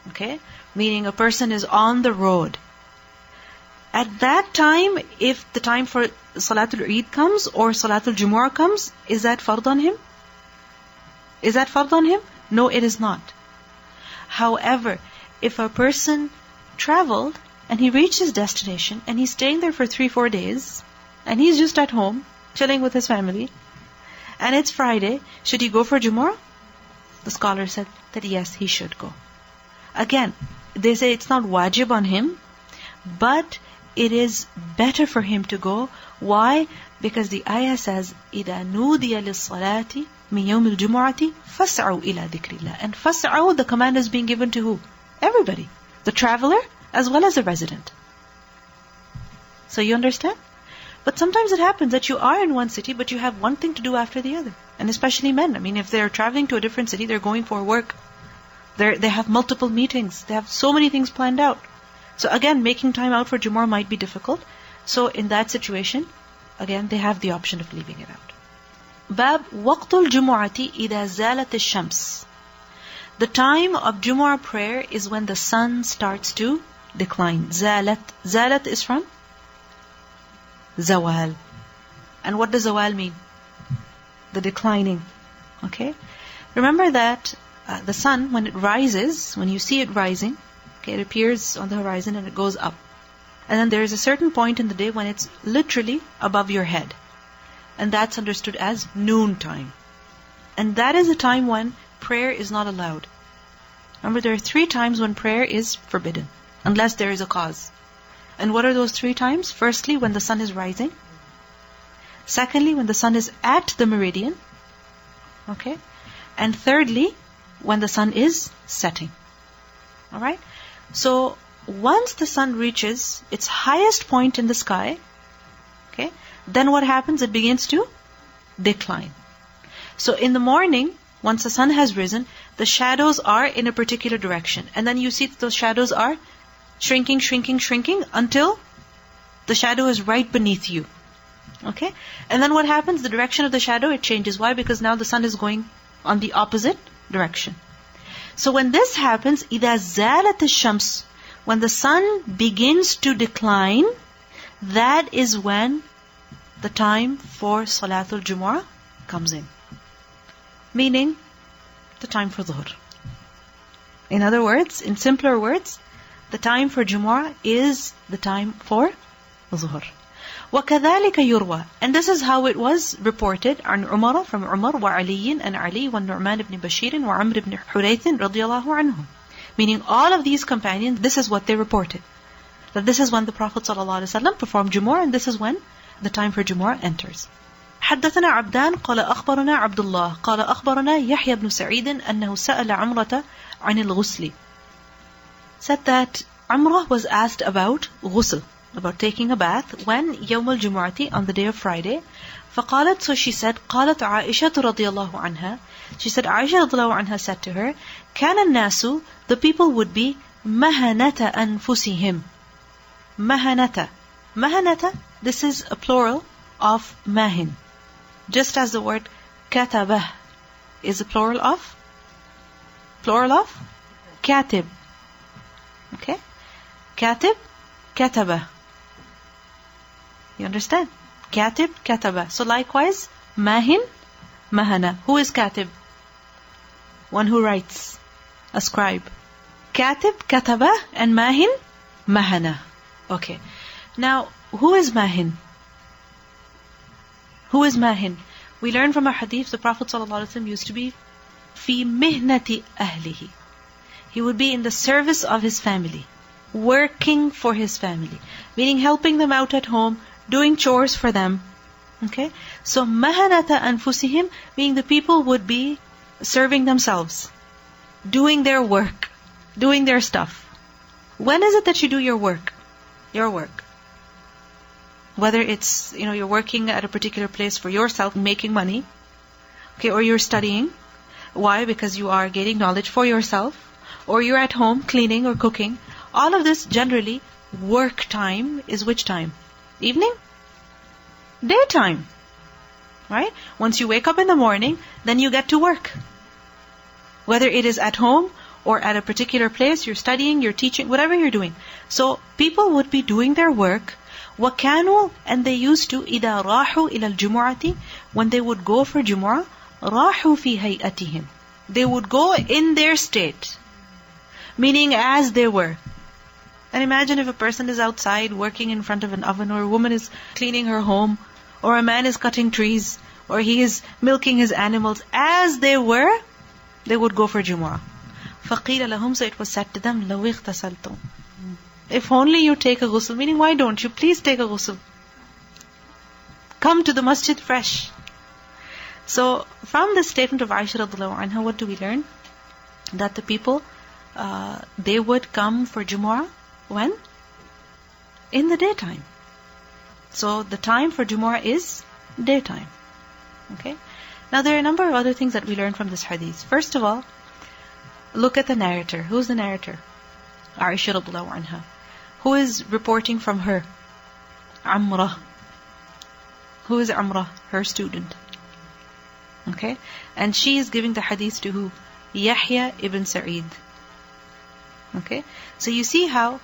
okay, meaning a person is on the road, at that time, if the time for Salatul Eid comes or Salatul Jumu'ah comes, is that fard on him? Is that fard on him? No, it is not. However, if a person traveled and he reached his destination and he's staying there for 3-4 days and he's just at home, chilling with his family, and it's Friday, should he go for Jumu'ah? The scholar said that yes, he should go. Again, they say it's not wajib on him, but it is better for him to go. Why? Because the ayah says, إِذَا نُودِيَ لِلصَّلَاةِ مِنْ يَوْمِ الْجُمُعَةِ فَاسْعَوْا إِلَى ذِكْرِ اللَّهِ. And فَاسْعَوْا, the command is being given to who? Everybody. The traveler as well as the resident. So you understand? But sometimes it happens that you are in one city, but you have one thing to do after the other. And especially men. If they're traveling to a different city, they're going for work. They have multiple meetings. They have so many things planned out. So again, making time out for Jumu'ah might be difficult. So in that situation, again, they have the option of leaving it out. Bab waqtul Jumu'ati idha zalat ash-shams. The time of Jumu'ah prayer is when the sun starts to decline. Zalat. Zalat is from zawal. And what does zawal mean? The declining. Okay? Remember that the sun, when it rises, when you see it rising, it appears on the horizon and it goes up. And then there is a certain point in the day when it's literally above your head. And that's understood as noon time. And that is a time when prayer is not allowed. Remember, there are 3 times when prayer is forbidden, unless there is a cause. And what are those 3 times? Firstly, when the sun is rising. Secondly, when the sun is at the meridian. Okay? And thirdly, when the sun is setting. Alright? So, once the sun reaches its highest point in the sky, okay, then what happens? It begins to decline. So in the morning, once the sun has risen, the shadows are in a particular direction. And then you see that those shadows are shrinking, shrinking, shrinking until the shadow is right beneath you. Okay? And then what happens? The direction of the shadow, it changes. Why? Because now the sun is going on the opposite direction. So when this happens, إِذَا زَالَتِ الشَّمْسُ, when the sun begins to decline, that is when the time for Salatul Jumu'ah comes in. Meaning, the time for Dhuhr. In other words, in simpler words, the time for Jumu'ah is the time for Dhuhr. وَكَذَلِكَ يُرْوَى, and this is how it was reported عن عمر, from Umar, وعلي, and Ali, والنعمان ibn Bashir, وعمر ibn Hurayth رضي الله عنهم. Meaning all of these companions, this is what they reported. That this is when the Prophet ﷺ performed Jumu'ah, and this is when the time for Jumu'ah enters. حدثنا عبدان قال أخبرنا عبد الله قال أخبرنا يحيى بن سعيد أنه سأل عمرة عن الغسل. Said that Amrah was asked about ghusl, about taking a bath, when يوم الجمعة, on the day of Friday. فقالت, so she said, قالت عائشة رضي الله عنها, she said, Aisha رضي الله عنها said to her, كان الناس, the people would be مهنة أنفسهم. مهنة. مهنة, this is a plural of mahin. Just as the word كتبه is a plural of كاتب. Okay? كاتب, كتبه. You understand? Katib, kataba. So likewise, mahin, mahana. Who is katib? One who writes. A scribe. Katib, kataba, and mahin, mahana. Okay. Now, who is mahin? Who is mahin? We learn from a hadith, the Prophet ﷺ used to be fi mihnati ahlihi. He would be in the service of his family, working for his family, meaning helping them out at home, doing chores for them. Okay? So, mahanata anfusihim, meaning the people would be serving themselves, doing their work, doing their stuff. When is it that you do your work? Your work. Whether it's, you're working at a particular place for yourself, making money, okay, or you're studying. Why? Because you are gaining knowledge for yourself, or you're at home cleaning or cooking. All of this, generally, work time is which time? Evening? Daytime. Right? Once you wake up in the morning, then you get to work. Whether it is at home or at a particular place, you're studying, you're teaching, whatever you're doing. So, people would be doing their work. وَكَانُوا, and they used to, إِذَا رَاحُوا إِلَى الْجُمُعَةِ, when they would go for Jumu'ah, رَاحُوا فِي هَيْئَتِهِمْ, they would go in their state. Meaning as they were. And imagine if a person is outside working in front of an oven, or a woman is cleaning her home, or a man is cutting trees, or he is milking his animals. As they were, they would go for Jumu'ah. فَقِيلَ لَهُمْ, so it was said to them, لَوْ اغْتَسَلْتُمْ, if only you take a ghusl. Meaning, why don't you? Please take a ghusl. Come to the masjid fresh. So, from this statement of Aisha radhiallahu anha, what do we learn? That the people, they would come for Jumu'ah, when? In the daytime. So, the time for Jumu'ah is daytime. Okay? Now, there are a number of other things that we learn from this hadith. First of all, look at the narrator. Who's the narrator? Aisha radhiallahu anha. Who is reporting from her? Amrah. Who is Amrah? Her student. Okay? And she is giving the hadith to who? Yahya ibn Sa'id. Okay? So you see how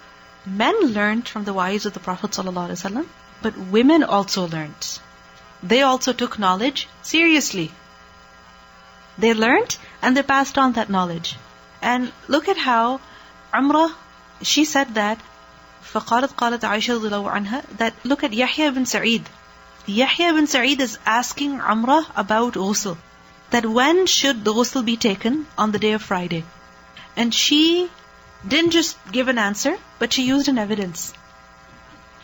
men learned from the wives of the Prophet ﷺ, but women also learned. They also took knowledge seriously. They learned and they passed on that knowledge. And look at how Amrah, she said that, فَقَالَتْ عَيْشَةُ رَضِيَ اللَّهُ عَنْهَا, that look at Yahya ibn Sa'id. Yahya ibn Sa'id is asking Amrah about ghusl. That when should the ghusl be taken on the day of Friday? And she didn't just give an answer, but she used an evidence.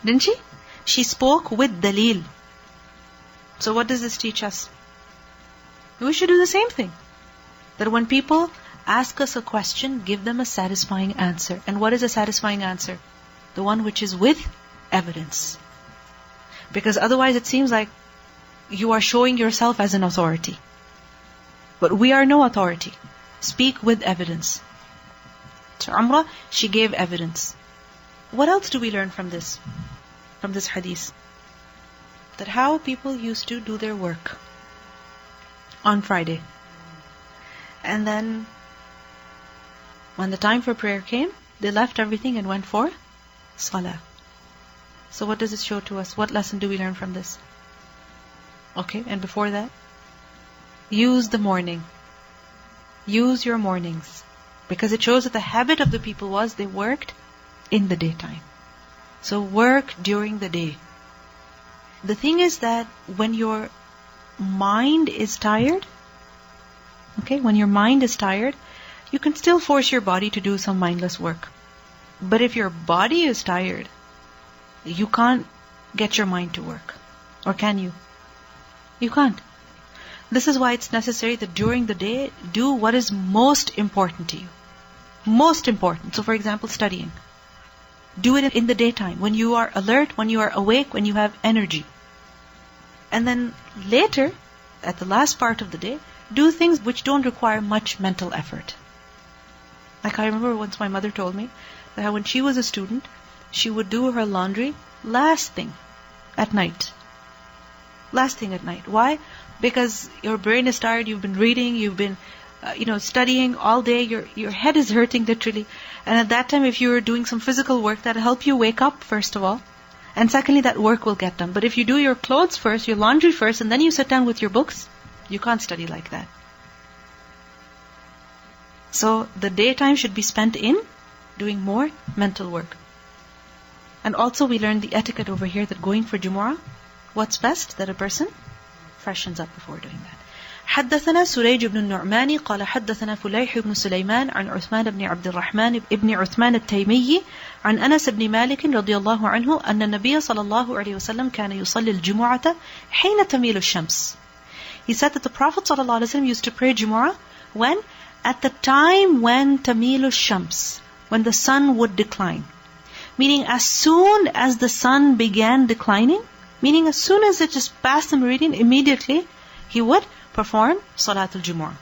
Didn't she? She spoke with dalil. So what does this teach us? We should do the same thing. That when people ask us a question, give them a satisfying answer. And what is a satisfying answer? The one which is with evidence. Because otherwise it seems like you are showing yourself as an authority. But we are no authority. Speak with evidence. So Umrah, she gave evidence. What else do we learn from this? From this hadith? That how people used to do their work on Friday. And then when the time for prayer came, they left everything and went for salah. So what does it show to us? What lesson do we learn from this? Okay, and before that, use the morning. Use your mornings. Because it shows that the habit of the people was they worked in the daytime. So work during the day. The thing is that when your mind is tired, okay, when your mind is tired, you can still force your body to do some mindless work. But if your body is tired, you can't get your mind to work. Or can you? You can't. This is why it's necessary that during the day, do what is most important to you. Most important. So for example, studying. Do it in the daytime, when you are alert, when you are awake, when you have energy. And then later, at the last part of the day, do things which don't require much mental effort. Like I remember once my mother told me that when she was a student, she would do her laundry last thing at night. Last thing at night. Why? Because your brain is tired, you've been reading, you've been studying all day, your head is hurting literally. And at that time, if you're doing some physical work, that'll help you wake up, first of all. And secondly, that work will get done. But if you do your clothes first, your laundry first, and then you sit down with your books, you can't study like that. So the daytime should be spent in doing more mental work. And also we learned the etiquette over here that going for Jumu'ah, what's best? That a person freshens up before doing that. حدثنا سريج بن النعمان قال حدثنا فليح بن سليمان عن عثمان بن عبد الرحمن بن عثمان التيمي عن أنس بن مالك رضي الله عنه أن النبي صلى الله عليه وسلم كان يصلي الجمعة حين تميل الشمس. He said that the Prophet صلى الله عليه وسلم used to pray Jumu'ah when? At the time when تميل الشمس, when the sun would decline. Meaning as soon as the sun began declining, meaning as soon as it just passed the meridian, immediately he would perform صلاة الجمعة.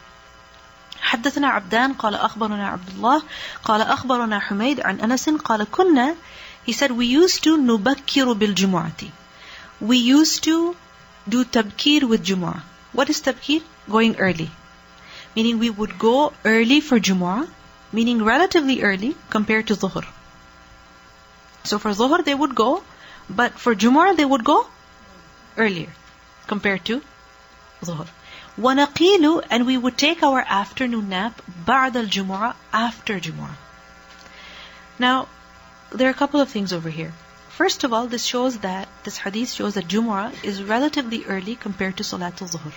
حدثنا عبدان قال أخبرنا عبد الله قال أخبرنا حميد عن أنس قال كنا, he said we used to نبكر بالجمعة. We used to do tabkir with Jumu'ah. What is tabkir? Going early. Meaning we would go early for Jumu'ah, meaning relatively early compared to Zuhr. So for Zuhr they would go, but for Jumu'ah they would go earlier compared to Zuhr. وَنَقِيلُ, and we would take our afternoon nap بَعْدَ الْجُمُعَةِ, after Jumu'ah. Now, there are a couple of things over here. First of all, this hadith shows that Jumu'ah is relatively early compared to Salatul Zuhr.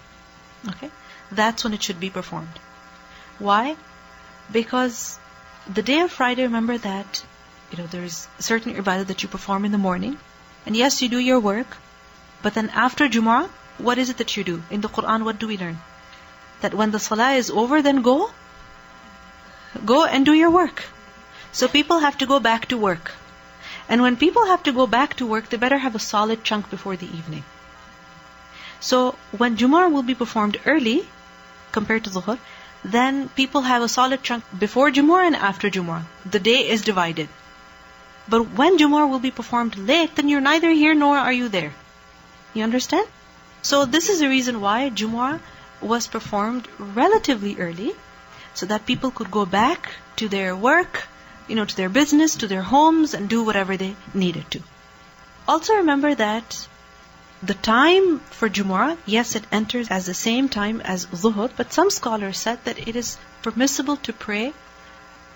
Okay? That's when it should be performed. Why? Because the day of Friday, remember that, there's certain ibadah that you perform in the morning. And yes, you do your work. But then after Jumu'ah, what is it that you do? In the Quran, what do we learn? That when the salah is over, then go and do your work. So people have to go back to work. And when people have to go back to work, they better have a solid chunk before the evening. So when Jumu'ah will be performed early, compared to Zuhr, then people have a solid chunk before Jumu'ah and after Jumu'ah. The day is divided. But when Jumu'ah will be performed late, then you're neither here nor are you there. You understand? So this is the reason why Jumu'ah was performed relatively early, so that people could go back to their work, to their business, to their homes, and do whatever they needed to. Also remember that the time for Jumu'ah, yes, it enters as the same time as Zuhr, but some scholars said that it is permissible to pray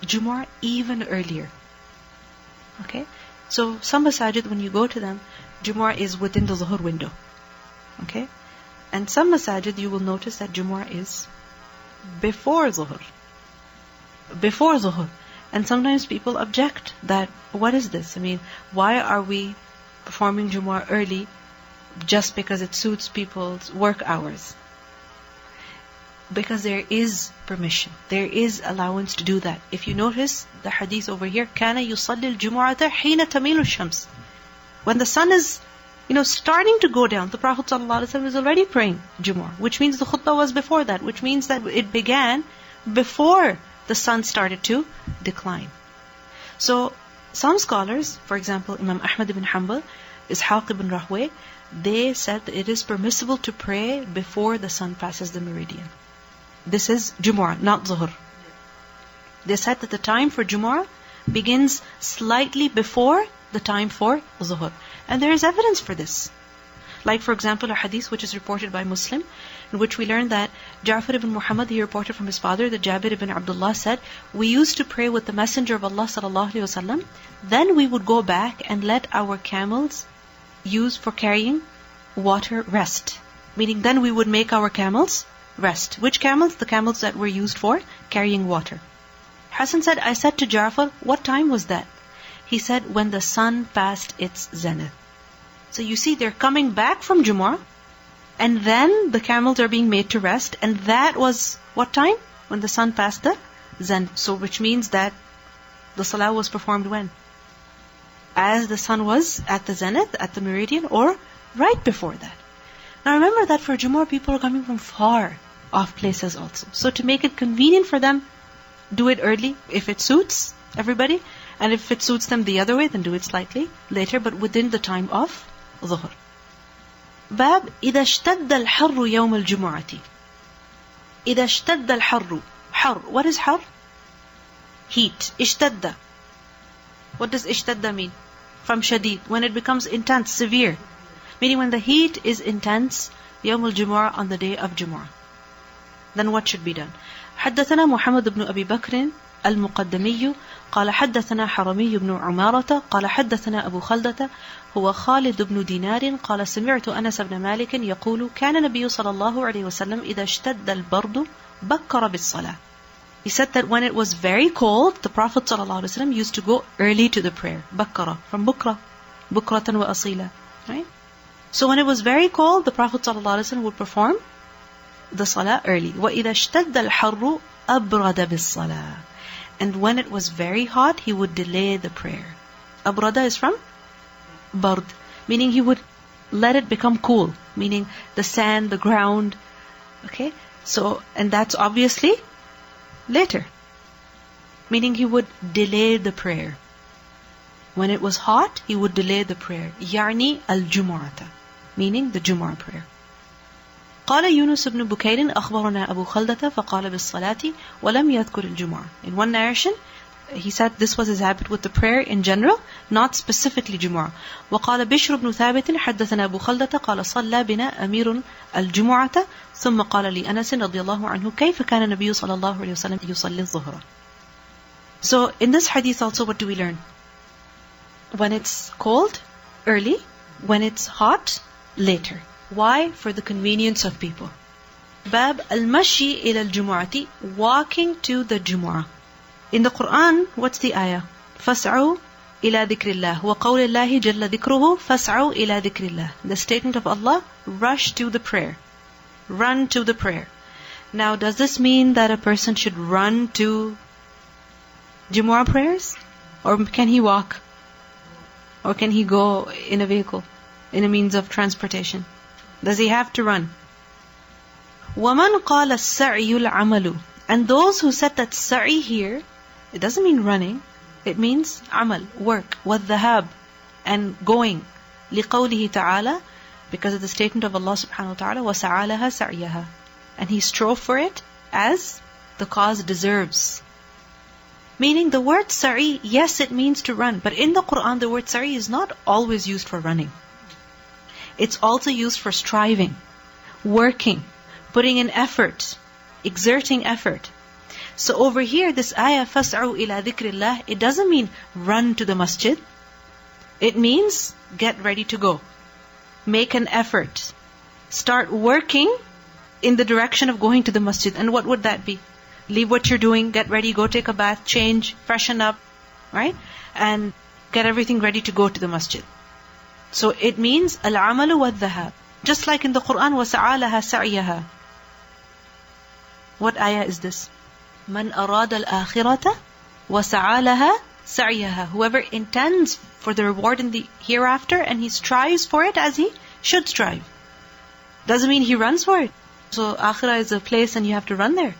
Jumu'ah even earlier. Okay? So some masajid, when you go to them, Jumu'ah is within the Zuhr window. Okay? And some masajid, you will notice that Jumu'ah is before Zuhr. Before Zuhr. And sometimes people object that, what is this? Why are we performing Jumu'ah early just because it suits people's work hours. Because there is permission. There is allowance to do that. If you notice the hadith over here, كَانَ يُصَلِّ الْجُمُعَةَ حِينَ تَمِيلُ الشَّمْسِ. When the sun is, starting to go down, the Prophet ﷺ was already praying Jumu'ah, which means the khutbah was before that, which means that it began before the sun started to decline. So, some scholars, for example, Imam Ahmad ibn Hanbal, Ishaq ibn Rahway, they said that it is permissible to pray before the sun passes the meridian. This is Jumu'ah, not Zuhr. They said that the time for Jumu'ah begins slightly before the time for Zuhr. And there is evidence for this. Like, for example, a hadith which is reported by Muslim, in which we learn that Ja'far ibn Muhammad, he reported from his father that Jabir ibn Abdullah said, we used to pray with the Messenger of Allah sallallahu alaihi wasallam, then we would go back and let our camels use for carrying water rest. Meaning then we would make our camels rest. Which camels? The camels that were used for carrying water. Hassan said, I said to Ja'far, what time was that? He said, when the sun passed its zenith. So you see, they're coming back from Jumu'ah, and then the camels are being made to rest, and that was what time? When the sun passed the zenith. So which means that the salah was performed when? As the sun was at the zenith, at the meridian, or right before that. Now remember that for Jumu'ah, people are coming from far off places also. So to make it convenient for them, do it early if it suits everybody. And if it suits them the other way, then do it slightly later, but within the time of Dhuhr. Bab, إذا اشتد الحر يوم الجمعة. إذا اشتد الحر. Har. What is har? Heat. Ishtadda. What does ishtadda mean? From shadid. When it becomes intense, severe. Meaning when the heat is intense, يوم الجمعة, on the day of Jumu'ah. Then what should be done? حدثنا محمد بن أبي بكر المقدمي قال حدثنا حرمي بن عمارة قال حدثنا أبو خلدة هو خالد بن دينار قال سمعت أنس بن مالك يقول كان النبي صلى الله عليه وسلم إذا اشتد البرد بكر بالصلاة. He said that when it was very cold, the Prophet ﷺ used to go early to the prayer. Bakkara, from bukra, bukratan wa asila. Right? So when it was very cold, the Prophet ﷺ would perform the salah early. وَإِذَا اشْتَدَّ الْحَرُّ أَبْرَدَ بِالصَّلَاةِ. And when it was very hot, he would delay the prayer. Abrada is from bard, meaning he would let it become cool, meaning the sand, the ground. Okay? So, and that's obviously later. Meaning he would delay the prayer. When it was hot, he would delay the prayer. يعني الجمعة, meaning the Jumu'ah prayer. قال يونس بن بكير أخبرنا أبو خلدة فقال بالصلاة ولم يذكر الجمعة. In one narration, he said this was his habit with the prayer in general, not specifically Jumu'ah. وقال بشر بن ثابت حدثنا أبو خلدة قال صلى بنا أمير الجمعة ثم قال لي أنس رضي الله عنه كيف كان النبي صلى الله عليه وسلم يصلي الظهر. So in this hadith also, what do we learn? When it's cold, early. When it's hot, later. Why? For the convenience of people. Bab al-mashi ila al-jumu'ati, walking to the Jumu'ah. In the Quran, what's the ayah? فَاسْعُوا إِلَى ذِكْرِ اللَّهِ وَقَوْلِ اللَّهِ جَلَّ ذِكْرُهُ فَاسْعُوا إِلَى ذِكْرِ اللَّهِ. The statement of Allah, rush to the prayer. Run to the prayer. Now, does this mean that a person should run to Jumu'ah prayers? Or can he walk? Or can he go in a vehicle, in a means of transportation? Does he have to run? وَمَنْ قَالَ السَّعْيُ الْعَمَلُ. And those who said that sa'i here, it doesn't mean running. It means amal, work, وَالذَّهَاب, and going. لِقَوْلِهِ تَعَالَى, because of the statement of Allah subhanahu wa ta'ala, وَسَعَى لَهَا سَعْيَهَا. And he strove for it as the cause deserves. Meaning the word sa'i, yes, it means to run. But in the Quran, the word sa'i is not always used for running. It's also used for striving, working, putting in effort, exerting effort. So over here, this ayah, فَاسْعُوا إِلَى ذِكْرِ اللَّهِ, it doesn't mean run to the masjid. It means get ready to go. Make an effort. Start working in the direction of going to the masjid. And what would that be? Leave what you're doing, get ready, go take a bath, change, freshen up, right? And get everything ready to go to the masjid. So it means al-amalu wal-dhahab. Just like in the Quran, وَسَعَى لَهَا سَعْيَهَا. What ayah is this? مَنْ أَرَادَ الْآخِرَةَ وَسَعَى لَهَا سَعْيَهَا. Whoever intends for the reward in the hereafter and he strives for it as he should strive. Doesn't mean he runs for it. So akhirah is a place and you have to run there.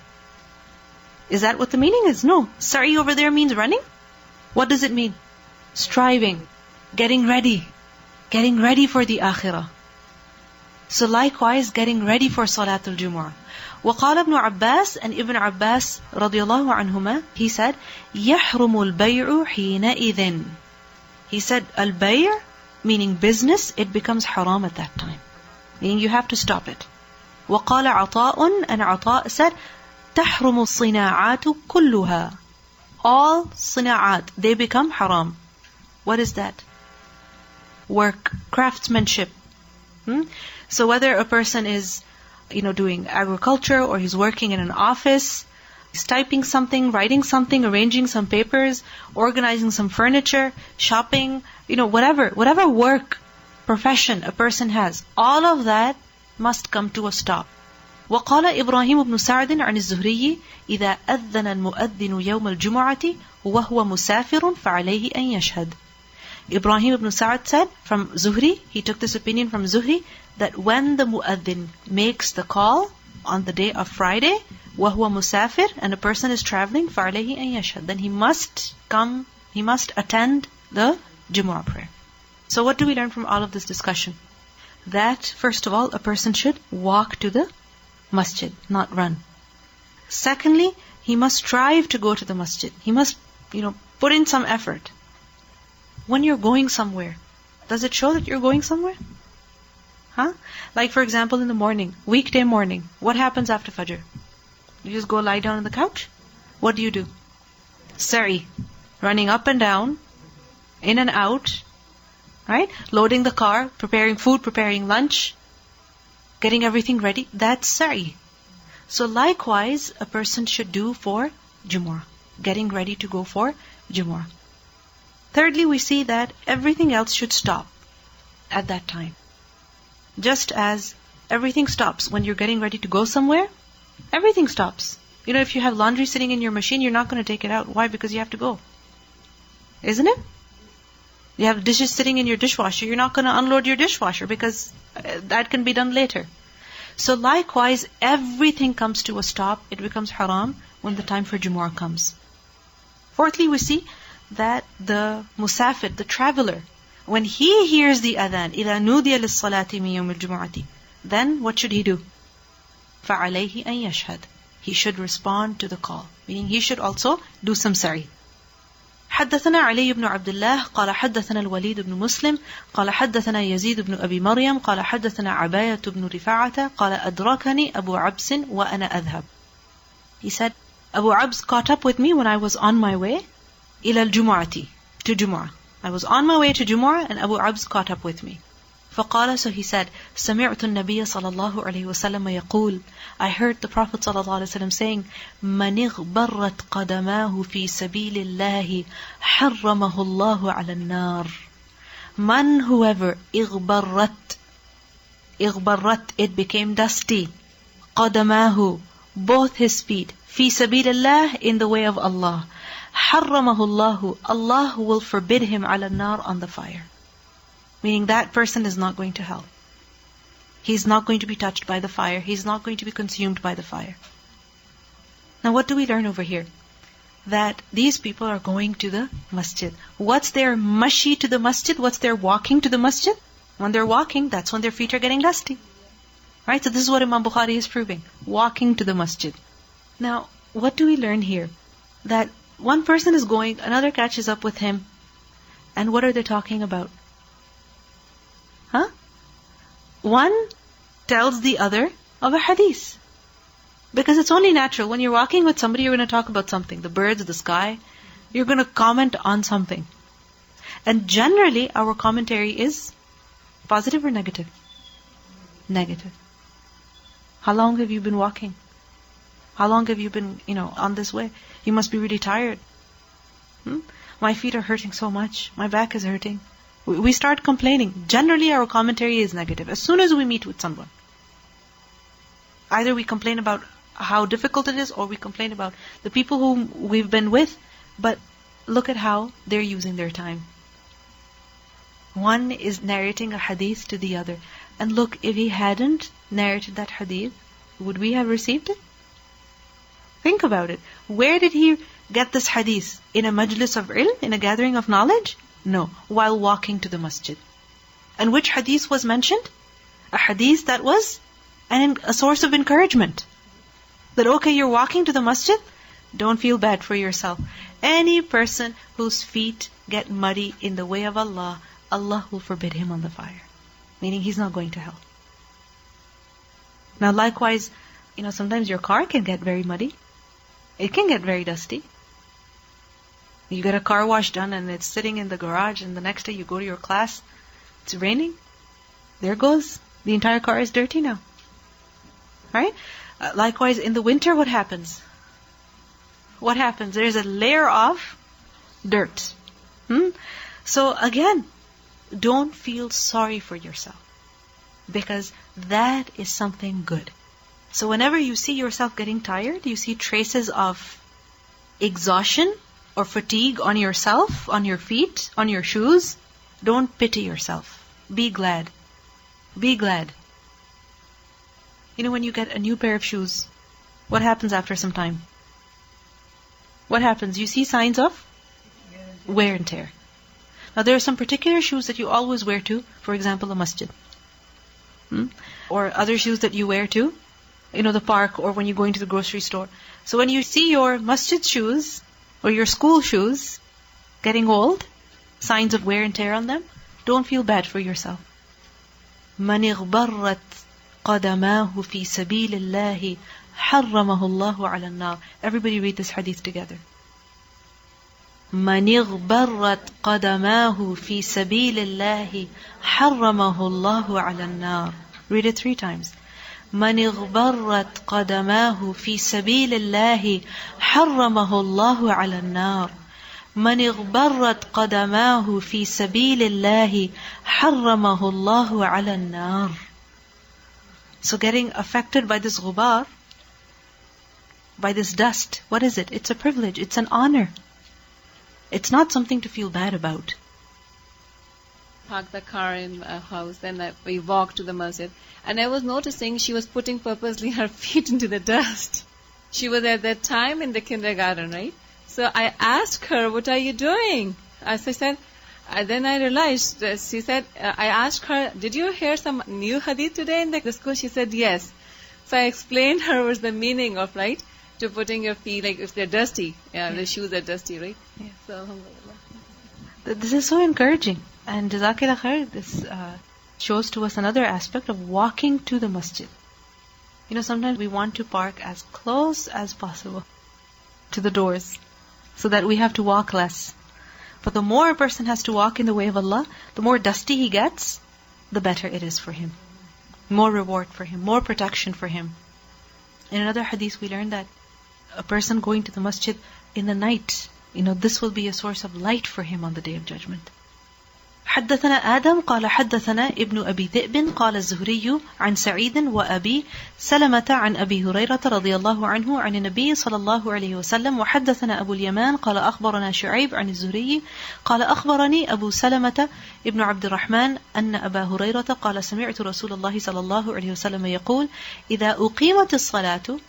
Is that what the meaning is? No. Sa'i over there means running. What does it mean? Striving. Getting ready. Getting ready for the akhirah. So likewise, getting ready for Salatul Jumu'ah. وقال ابن عباس, and Ibn Abbas رضي الله عنهما, he said, يحرم البيع حينئذ. He said, al-bay', meaning business, it becomes haram at that time. Meaning you have to stop it. وقال عطاء, and Ata said, تحرم الصناعات كلها. All صناعات, they become haram. What is that? Work, craftsmanship. So whether a person is, doing agriculture or he's working in an office, he's typing something, writing something, arranging some papers, organizing some furniture, shopping, whatever work, profession a person has, all of that must come to a stop. وقال إبراهيم بن سعد عن الزهري إذا أذن المؤذن يوم الجمعة وهو مسافر فعليه أن يشهد. Ibrahim ibn Sa'd said from Zuhri, he took this opinion from Zuhri, that when the mu'adhin makes the call on the day of Friday, وَهُوَ musafir, and a person is traveling, فَعَلَيْهِ أَن يَشْهَدْ, then he must attend the Jumu'ah prayer. So what do we learn from all of this discussion? That, first of all, a person should walk to the masjid, not run. Secondly, he must strive to go to the masjid. He must, put in some effort. When you're going somewhere, does it show that you're going somewhere? Like for example in the morning, weekday morning, what happens after Fajr? You just go lie down on the couch? What do? Sa'i, running up and down, in and out, right? Loading the car, preparing food, preparing lunch, getting everything ready. That's sa'i. So likewise, a person should do for Jumu'ah, getting ready to go for Jumu'ah. Thirdly, we see that everything else should stop at that time. Just as everything stops when you're getting ready to go somewhere, everything stops. If you have laundry sitting in your machine, you're not going to take it out. Why? Because you have to go. Isn't it? You have dishes sitting in your dishwasher, you're not going to unload your dishwasher because that can be done later. So likewise, everything comes to a stop. It becomes haram when the time for Jumu'ah comes. Fourthly, we see that the musafir, the traveler, when he hears the adhan, إِذَا نُودِيَ لِلصَّلَاةِ مِنْ يَوْمِ الْجُمُعَةِ, then what should he do? فَعَلَيْهِ أَنْ يَشْهَدْ. He should respond to the call. Meaning he should also do some sa'i. حدثنا علي بن عبد الله قال حدثنا الوليد بن مسلم قال حدثنا يزيد بن أبي مريم قال حدثنا عباية بن رفاعة قال أدركني أبو عبس وأنا أذهب. He said, Abu Abs caught up with me when I was on my way إلى الجمعة, to Jumu'ah. I was on my way to Jumu'ah and Abu Abs caught up with me. فقال, so he said, سمعت النبي صلى الله عليه وسلم يقول, I heard the Prophet صلى الله عليه وسلم saying, من اغبرت قدماه في سبيل الله حرمه الله على النار. Man, whoever اغبرت, it became dusty, قدماه, both his feet, في سبيل الله, in the way of Allah, حرمه الله, Allah will forbid him على النار, on the fire. Meaning that person is not going to hell. He's not going to be touched by the fire. He's not going to be consumed by the fire. Now what do we learn over here? That these people are going to the masjid. What's their mashi to the masjid? What's their walking to the masjid? When they're walking, that's when their feet are getting dusty. Right? So this is what Imam Bukhari is proving. Walking to the masjid. Now, what do we learn here? That one person is going, another catches up with him. And what are they talking about? One tells the other of a hadith. Because it's only natural. When you're walking with somebody, you're going to talk about something. The birds, the sky. You're going to comment on something. And generally, our commentary is positive or negative? Negative. How long have you been walking? How long have you been, on this way? You must be really tired. My feet are hurting so much. My back is hurting. We start complaining. Generally, our commentary is negative. As soon as we meet with someone, either we complain about how difficult it is, or we complain about the people whom we've been with. But look at how they're using their time. One is narrating a hadith to the other. And look, if he hadn't narrated that hadith, would we have received it? Think about it. Where did he get this hadith? In a majlis of ilm? In a gathering of knowledge? No. While walking to the masjid. And which hadith was mentioned? A hadith that was a source of encouragement. That okay, you're walking to the masjid, don't feel bad for yourself. Any person whose feet get muddy in the way of Allah, Allah will forbid him on the fire. Meaning he's not going to hell. Now likewise, sometimes your car can get very muddy. It can get very dusty. You get a car wash done and it's sitting in the garage, and the next day you go to your class, it's raining. There goes. The entire car is dirty now. Right? Likewise, in the winter, what happens? What happens? There's a layer of dirt. So again, don't feel sorry for yourself, because that is something good. So whenever you see yourself getting tired, you see traces of exhaustion or fatigue on yourself, on your feet, on your shoes, don't pity yourself. Be glad. Be glad. When you get a new pair of shoes, what happens after some time? What happens? You see signs of wear and tear. Now there are some particular shoes that you always wear to, for example, a masjid. Or other shoes that you wear to, the park, or when you go into the grocery store. So when you see your masjid shoes, or your school shoes, getting old, signs of wear and tear on them, don't feel bad for yourself. مَنِ اغْبَرَّتْ قَدَمَاهُ فِي سَبِيلِ اللَّهِ حَرَّمَهُ اللَّهُ عَلَى النَّارِ. Everybody read this hadith together. مَنِ اغْبَرَّتْ قَدَمَاهُ فِي سَبِيلِ اللَّهِ حَرَّمَهُ اللَّهُ عَلَى النَّارِ. Read it 3 times. مَنِ اغْبَرَّتْ قَدَمَاهُ فِي سَبِيلِ اللَّهِ حَرَّمَهُ اللَّهُ عَلَى النَّارِ. مَنِ اغْبَرَّتْ قَدَمَاهُ فِي سَبِيلِ اللَّهِ حَرَّمَهُ اللَّهُ عَلَى النَّارِ. So getting affected by this ghubar, by this dust, what is it? It's a privilege, it's an honor. It's not something to feel bad about. Parked the car in a house, then we walked to the masjid. And I was noticing she was putting purposely her feet into the dust. She was at that time in the kindergarten, right? So I asked her, what are you doing? As I said, then I realized, she said, I asked her, did you hear some new hadith today in the school? She said, yes. So I explained her what's the meaning of, right, to putting your feet, like if they're dusty, the shoes are dusty, right? Yeah. So, alhamdulillah. This is so encouraging. And Jazakillah khair, this shows to us another aspect of walking to the masjid. Sometimes we want to park as close as possible to the doors, so that we have to walk less. But the more a person has to walk in the way of Allah, the more dusty he gets, the better it is for him. More reward for him, more protection for him. In another hadith we learned that a person going to the masjid in the night, this will be a source of light for him on the Day of Judgment. حدثنا آدم قال حدثنا ابن أبي ذئب قال الزهري عن سعيد وأبي سلمة عن أبي هريرة رضي الله عنه عن النبي صلى الله عليه وسلم. وحدثنا أبو اليمان قال أخبرنا شعيب عن الزهري قال أخبرني أبو سلمة ابن عبد الرحمن أن أبا هريرة قال سمعت رسول الله صلى الله عليه وسلم يقول إذا أقيمت الصلاة,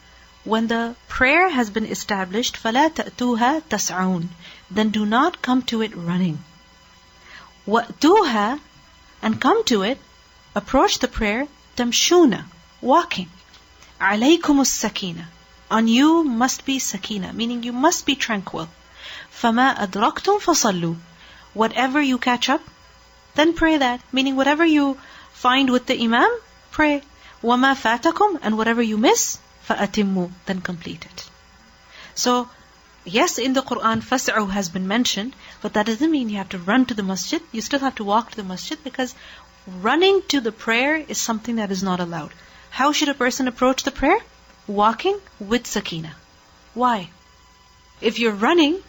when the prayer has been established, فلا تأتوها تسعون, then do not come to it running. وَأْتُوهَا, and come to it, approach the prayer, تَمْشُونَ, walking. عَلَيْكُمُ السَّكِينَةِ, on you must be sakina, meaning you must be tranquil. فَمَا أَدْرَكْتُمْ فَصَلُّوا, whatever you catch up, then pray that, meaning whatever you find with the imam, pray. وَمَا فَاتَكُمْ, and whatever you miss, فَأَتِمُّوا, then complete it. So, yes, in the Quran, fas'u has been mentioned, but that doesn't mean you have to run to the masjid. You still have to walk to the masjid, because running to the prayer is something that is not allowed. How should a person approach the prayer? Walking with sakina. Why? If you're running,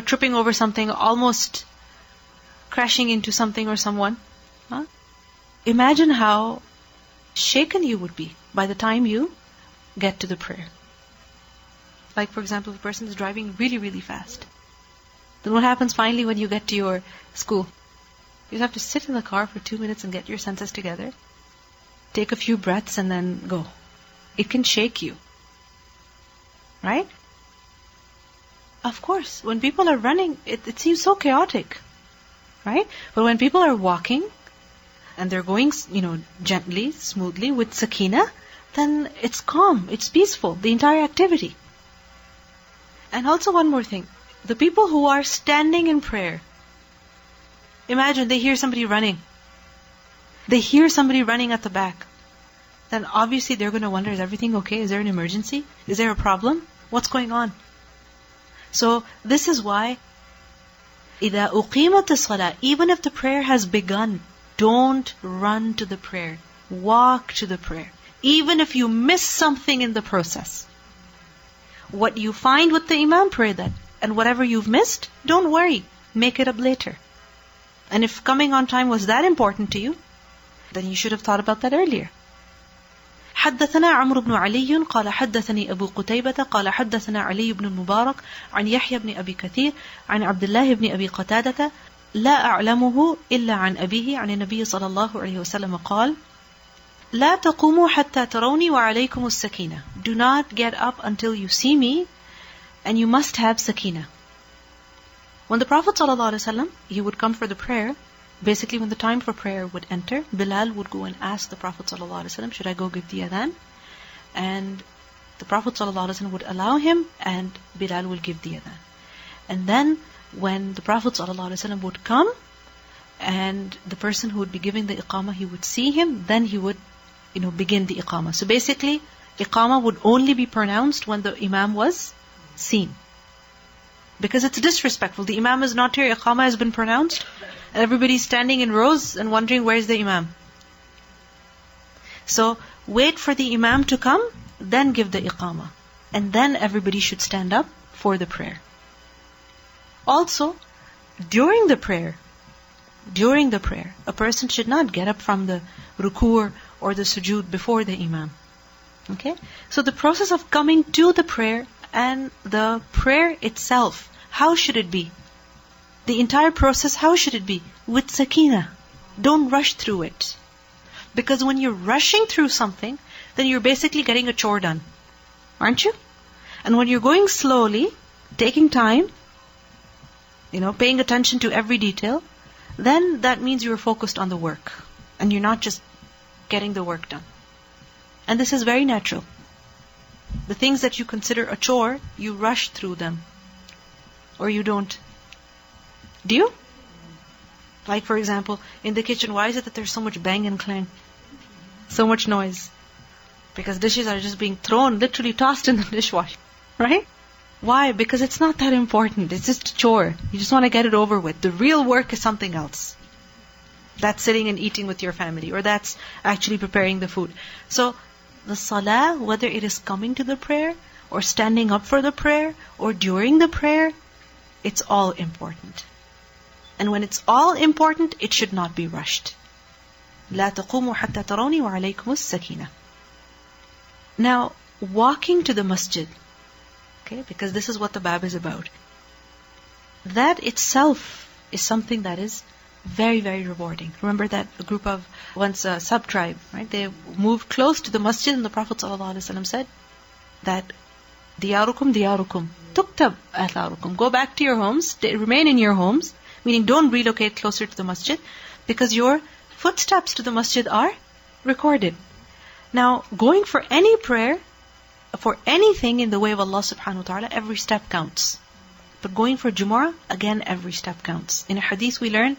tripping over something, almost crashing into something or someone, huh? Imagine how shaken you would be by the time you get to the prayer. Like, for example, if a person is driving really, really fast, then what happens finally when you get to your school? You have to sit in the car for 2 minutes and get your senses together, take a few breaths, and then go. It can shake you. Right? Of course, when people are running, it seems so chaotic. Right? But when people are walking, and they're going, gently, smoothly, with sakina, then it's calm, it's peaceful, the entire activity. And also one more thing. The people who are standing in prayer, imagine they hear somebody running. They hear somebody running at the back. Then obviously they're going to wonder, is everything okay? Is there an emergency? Is there a problem? What's going on? So this is why, إِذَا أُقِيمَتِ الصَّلَاةِ, even if the prayer has begun, don't run to the prayer. Walk to the prayer. Even if you miss something in the process. What you find with the imam, pray that. And whatever you've missed, don't worry. Make it up later. And if coming on time was that important to you, then you should have thought about that earlier. حدثنا عمرو بن علي قال حدثني أبو قتيبة قال حدثنا علي بن المبارك عن يحيى بن أبي كثير عن عبد الله بن أبي قتادة لا أعلمه إلا عن أبيه عن النبي صلى الله عليه وسلم قال لا تقوموا حتى تروني وعليكم السكينة. Do not get up until you see me, and you must have sakina. When the Prophet ﷺ, he would come for the prayer, basically when the time for prayer would enter, Bilal would go and ask the Prophet ﷺ, should I go give the adhan? And the Prophet ﷺ would allow him, and Bilal will give the adhan. And then when the Prophet ﷺ would come, and the person who would be giving the iqamah, he would see him, then he would begin the iqamah. So basically, iqamah would only be pronounced when the imam was seen. Because it's disrespectful. The imam is not here, iqamah has been pronounced, and everybody's standing in rows and wondering where's the imam. So wait for the imam to come, then give the iqamah. And then everybody should stand up for the prayer. Also, during the prayer, a person should not get up from the ruku' or the sujood before the imam. Okay? So the process of coming to the prayer and the prayer itself, how should it be? The entire process, how should it be? With sakina. Don't rush through it. Because when you're rushing through something, then you're basically getting a chore done. Aren't you? And when you're going slowly, taking time, paying attention to every detail, then that means you're focused on the work. And you're not just getting the work done. And this is very natural. The things that you consider a chore, you rush through them. Or you don't. Do you? Like for example, in the kitchen, why is it that there's so much bang and clang? So much noise. Because dishes are just being thrown, literally tossed in the dishwasher. Right? Why? Because it's not that important. It's just a chore. You just want to get it over with. The real work is something else. That's sitting and eating with your family, or that's actually preparing the food. So, the salah, whether it is coming to the prayer, or standing up for the prayer, or during the prayer, it's all important. And when it's all important, it should not be rushed. لا تقوموا حتى تروني وعليكم السكينة. Now, walking to the masjid, okay, because this is what the bab is about. That itself is something that is very, very rewarding. Remember that a group of, once a sub-tribe, right? They moved close to the masjid, and the Prophet ﷺ said that, Diyarukum, tuktab atharukum. Go back to your homes, remain in your homes, meaning don't relocate closer to the masjid, because your footsteps to the masjid are recorded. Now, going for any prayer, for anything in the way of Allah subhanahu wa ta'ala, every step counts. But going for Jumu'ah, again, every step counts. In a hadith we learn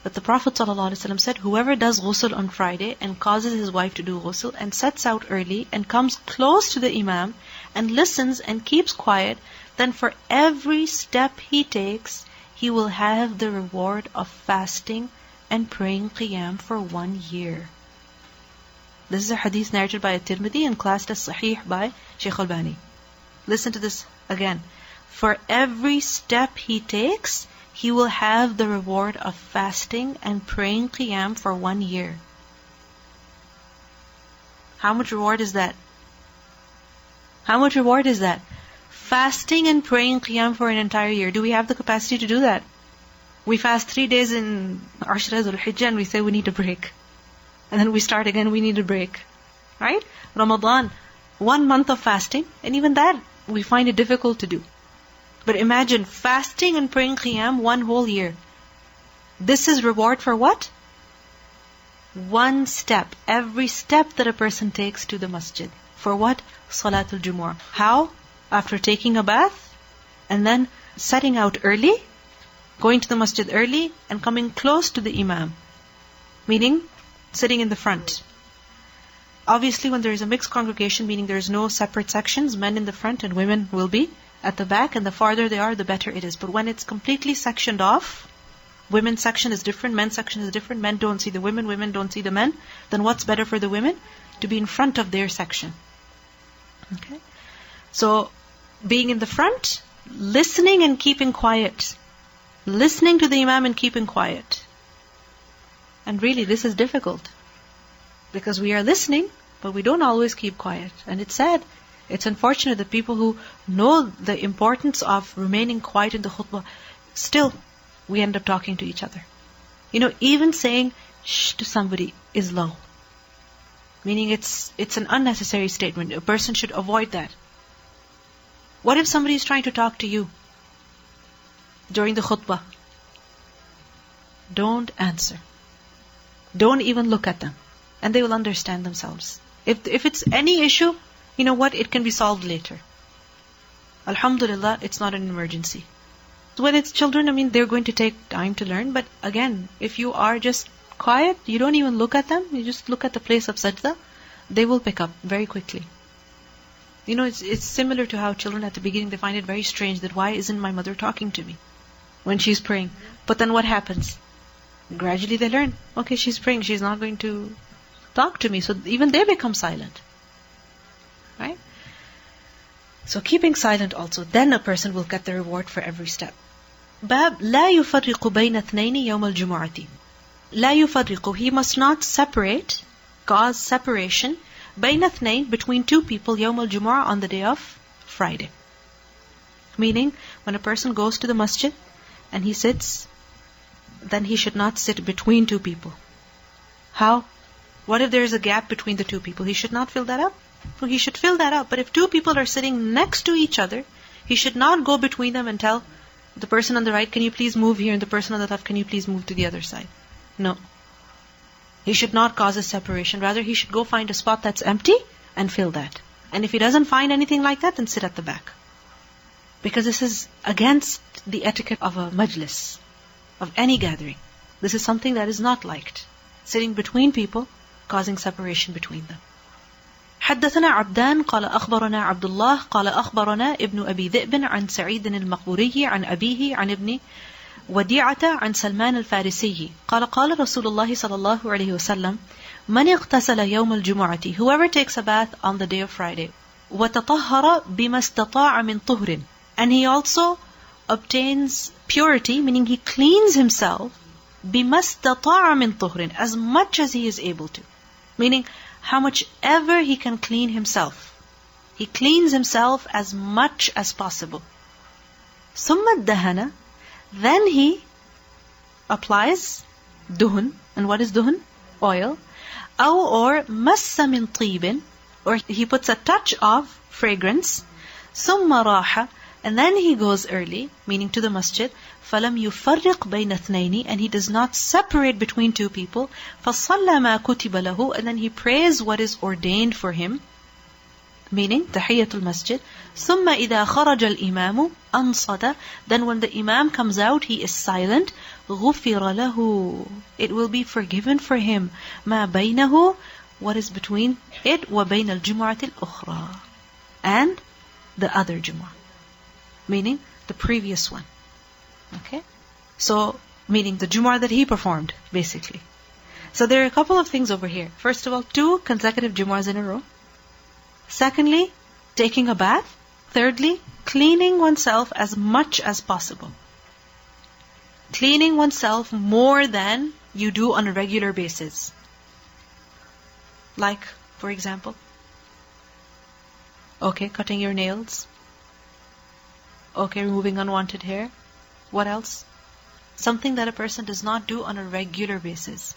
that the Prophet ﷺ said, whoever does ghusl on Friday and causes his wife to do ghusl and sets out early and comes close to the imam and listens and keeps quiet, then for every step he takes, he will have the reward of fasting and praying qiyam for 1 year. This is a hadith narrated by At-Tirmidhi and classed as Sahih by Shaykh Albani. Listen to this again. For every step he takes, he will have the reward of fasting and praying qiyam for 1 year. How much reward is that? How much reward is that? Fasting and praying qiyam for an entire year. Do we have the capacity to do that? We fast 3 days in Ashra Dhul-Hijjah and we say we need a break. And then we start again, we need a break. Right? Ramadan, 1 month of fasting, and even that we find it difficult to do. But imagine fasting and praying qiyam 1 whole year. This is reward for what? 1 step. Every step that a person takes to the masjid. For what? Salatul Jumu'ah. How? After taking a bath, and then setting out early, going to the masjid early, and coming close to the imam. Meaning, sitting in the front. Obviously, when there is a mixed congregation, meaning there is no separate sections, men in the front and women will be at the back, and the farther they are, the better it is. But when it's completely sectioned off, women's section is different, men's section is different, men don't see the women, women don't see the men, then what's better for the women? To be in front of their section. Okay? So, being in the front, listening and keeping quiet. Listening to the imam and keeping quiet. And really, this is difficult. Because we are listening, but we don't always keep quiet. And it's sad. It's unfortunate that people who know the importance of remaining quiet in the khutbah, still, we end up talking to each other. You know, even saying shh to somebody is low. Meaning it's an unnecessary statement. A person should avoid that. What if somebody is trying to talk to you during the khutbah? Don't answer. Don't even look at them. And they will understand themselves. If it's any issue, you know what? It can be solved later. Alhamdulillah, it's not an emergency. When it's children, I mean, they're going to take time to learn. But again, if you are just quiet, you don't even look at them, you just look at the place of sajda, they will pick up very quickly. You know, it's similar to how children at the beginning, they find it very strange that why isn't my mother talking to me when she's praying? But then what happens? Gradually they learn, okay, she's praying, she's not going to talk to me. So even they become silent. Right? So keeping silent also, then a person will get the reward for every step. Bab لا يفرق بين اثنين يوم الجمعة. لا يفرق, he must not separate, cause separation, بين اثنين, between 2 people, يوم الجمعة, on the day of Friday. Meaning, when a person goes to the masjid and he sits, then he should not sit between 2 people. How? What if there is a gap between the 2 people? He should not fill that up. So he should fill that up. But if 2 people are sitting next to each other, he should not go between them and tell the person on the right, can you please move here? And the person on the left, can you please move to the other side? No. He should not cause a separation. Rather, he should go find a spot that's empty and fill that. And if he doesn't find anything like that, then sit at the back. Because this is against the etiquette of a majlis, of any gathering. This is something that is not liked. Sitting between people, causing separation between them. حدثنا عبدان قال أخبرنا عبد الله قال أخبرنا ابن أبي ذئب عن سعيد المقبوري عن أبيه عن ابن وديعة عن سلمان الفارسي قال قال رسول الله صلى الله عليه وسلم من اغتسل يوم الجمعة, whoever takes a bath on the day of Friday, وتطهر بما استطاع من طهر, and he also obtains purity, meaning he cleans himself, بما استطاع من طهر, as much as he is able to, meaning how much ever he can clean himself. He cleans himself as much as possible. ثم الدهن, then he applies duhun. And what is duhun? Oil. Or مس من طيب, or he puts a touch of fragrance. ثم راح, and then he goes early, meaning to the masjid. فَلَمْ يُفَرِّقْ بَيْنَ اثْنَيْنِ, and he does not separate between 2 people. فَصَلَّى مَا كُتِبَ لَهُ, and then he prays what is ordained for him, meaning tahiyatul masjid. ثُمَّ إِذَا خَرَجَ الْإِمَامُ أَنصَتَ, then when the imam comes out, he is silent. غُفِرَ لَهُ, it will be forgiven for him. مَا بَيْنَهُ, what is between it, وَبَيْنَ الْجُمْعَةِ الْأُخْرَى, and the other Jumu'ah, meaning the previous one. Okay? So, meaning the Jumu'ah that he performed, basically. So there are a couple of things over here. First of all, 2 consecutive Jumu'ahs in a row. Secondly, taking a bath. Thirdly, cleaning oneself as much as possible. Cleaning oneself more than you do on a regular basis. Like, for example, okay, cutting your nails. Okay, removing unwanted hair. What else? Something that a person does not do on a regular basis.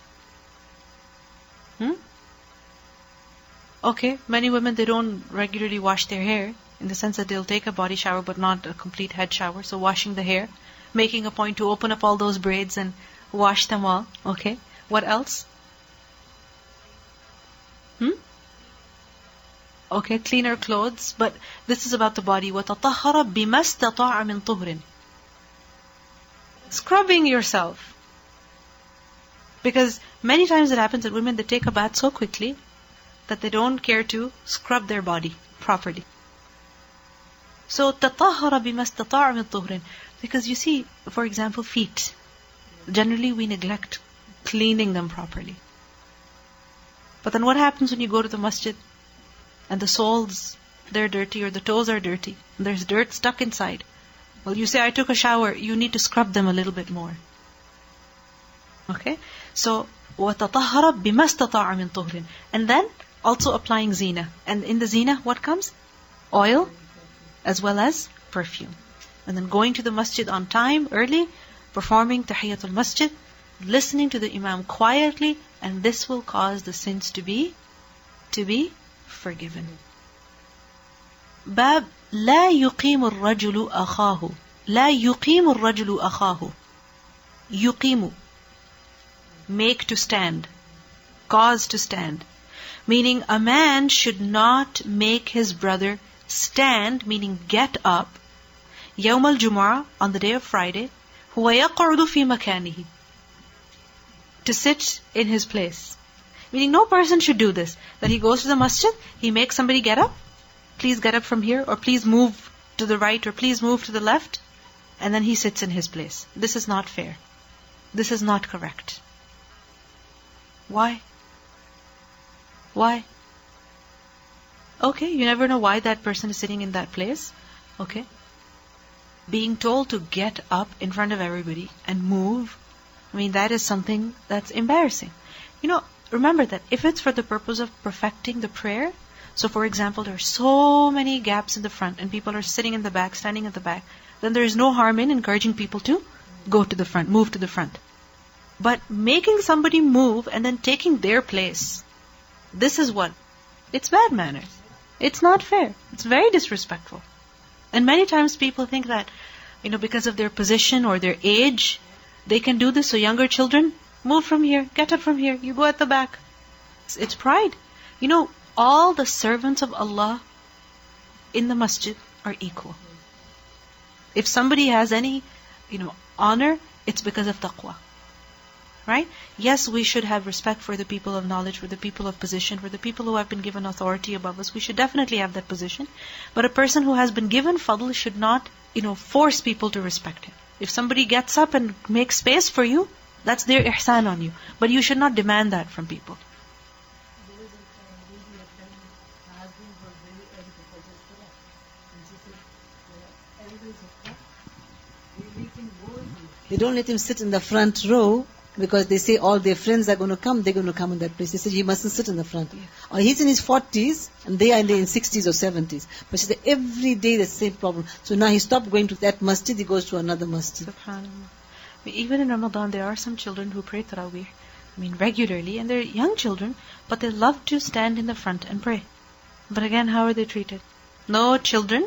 Okay, many women, they don't regularly wash their hair, in the sense that they'll take a body shower but not a complete head shower. So washing the hair, making a point to open up all those braids and wash them all. Okay, what else? Okay, cleaner clothes, but this is about the body. وَتَطَهَّرَ بِمَا اسْتَطَاعَ مِنْ طُهْرٍ. Scrubbing yourself. Because many times it happens that women, they take a bath so quickly that they don't care to scrub their body properly. So, تَطَهَّرَ بِمَا اسْتَطَاعَ مِنْ طُهْرٍ. Because you see, for example, feet. Generally we neglect cleaning them properly. But then what happens when you go to the masjid and the soles, they're dirty, or the toes are dirty, and there's dirt stuck inside? Well, you say, I took a shower, you need to scrub them a little bit more. Okay? So, وَتَطَهَّرَ بِمَا اسْتَطَاعَ مِنْ طُهْرٍ. And then, also applying zina. And in the zina, what comes? Oil, as well as perfume. And then going to the masjid on time, early, performing tahiyatul masjid, listening to the imam quietly, and this will cause the sins to be forgiven. Bab لا يقيم الرجل أخاه. لا يقيم الرجل أخاه. يقيم, make to stand, cause to stand. Meaning a man should not make his brother stand, meaning get up, يوم الجمعة, on the day of Friday, هو يقعد في مكانه, to sit in his place. Meaning no person should do this. That he goes to the masjid, he makes somebody get up, please get up from here, or please move to the right, or please move to the left, and then he sits in his place. This is not fair. This is not correct. Why? Why? Okay, you never know why that person is sitting in that place. Okay. Being told to get up in front of everybody and move, I mean, that is something that's embarrassing. Remember that if it's for the purpose of perfecting the prayer, so for example, there are so many gaps in the front and people are sitting in the back, standing at the back, then there is no harm in encouraging people to go to the front, move to the front. But making somebody move and then taking their place, this is what? It's bad manners. It's not fair. It's very disrespectful. And many times people think that, because of their position or their age, they can do this. So younger children, move from here, get up from here, you go at the back. It's pride. All the servants of Allah in the masjid are equal. If somebody has any, honor, it's because of taqwa. Right? Yes, we should have respect for the people of knowledge, for the people of position, for the people who have been given authority above us. We should definitely have that position. But a person who has been given fadl should not, force people to respect him. If somebody gets up and makes space for you, that's their ihsan on you. But you should not demand that from people. They don't let him sit in the front row because they say all their friends are going to come, they're going to come in that place. They say he mustn't sit in the front. Yeah. Or he's in his 40s and they are in their 60s or 70s. But she said every day the same problem. So now he stopped going to that masjid, he goes to another masjid. SubhanAllah. Even in Ramadan, there are some children who pray Taraweeh, regularly, and they're young children, but they love to stand in the front and pray. But again, how are they treated? No children,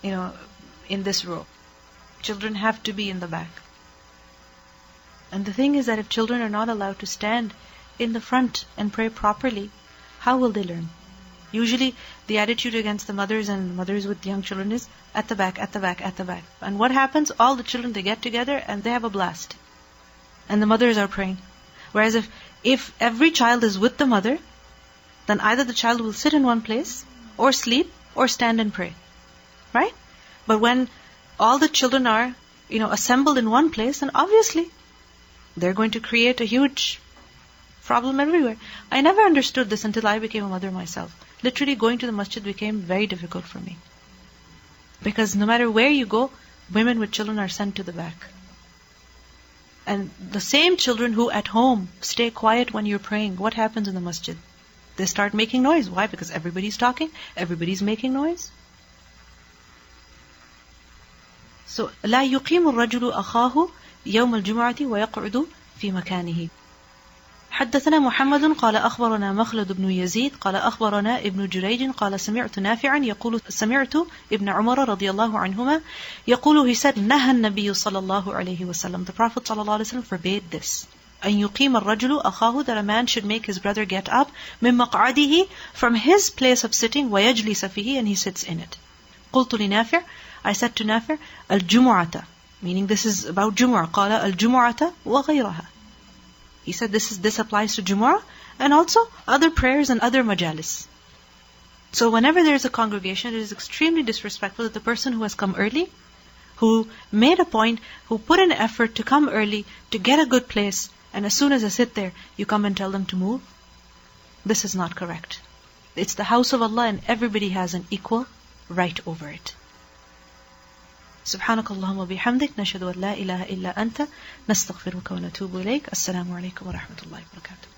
in this row. Children have to be in the back. And the thing is that if children are not allowed to stand in the front and pray properly, how will they learn? Usually, the attitude against the mothers and mothers with young children is at the back, at the back, at the back. And what happens? All the children, they get together and they have a blast. And the mothers are praying. Whereas if every child is with the mother, then either the child will sit in one place, or sleep, or stand and pray. Right? But when all the children are, assembled in one place, then obviously, they're going to create a huge problem everywhere. I never understood this until I became a mother myself. Literally going to the masjid became very difficult for me. Because no matter where you go, women with children are sent to the back. And the same children who at home stay quiet when you're praying, what happens in the masjid? They start making noise. Why? Because everybody's talking, everybody's making noise. So, لا يقيم الرجل أخاه يوم الجمعة ويقعد في مكانه. حدثنا محمد قال أخبرنا مخلد بن يزيد قال أخبرنا ابن جريج قال سمعت نافعا يقول سمعت ابن عمر رضي الله عنهما يقول, he said, نهى النبي صلى الله عليه وسلم, the Prophet صلى الله عليه وسلم forbade this. أن يقيم الرجل أخاه, that a man should make his brother get up من مقعده, from his place of sitting, ويجلس فيه, and he sits in it. قلت لنافع, I said to Nafi', الجمعة, meaning this is about Jumu'ah. قال الجمعة وغيرها. He said this applies to Jumu'ah and also other prayers and other majalis. So whenever there is a congregation, it is extremely disrespectful that the person who has come early, who made a point, who put an effort to come early, to get a good place, and as soon as they sit there, you come and tell them to move. This is not correct. It's the house of Allah and everybody has an equal right over it. سبحانك اللهم وبحمدك نشهد أن لا إله إلا أنت نستغفرك ونتوب إليك. السلام عليكم ورحمة الله وبركاته.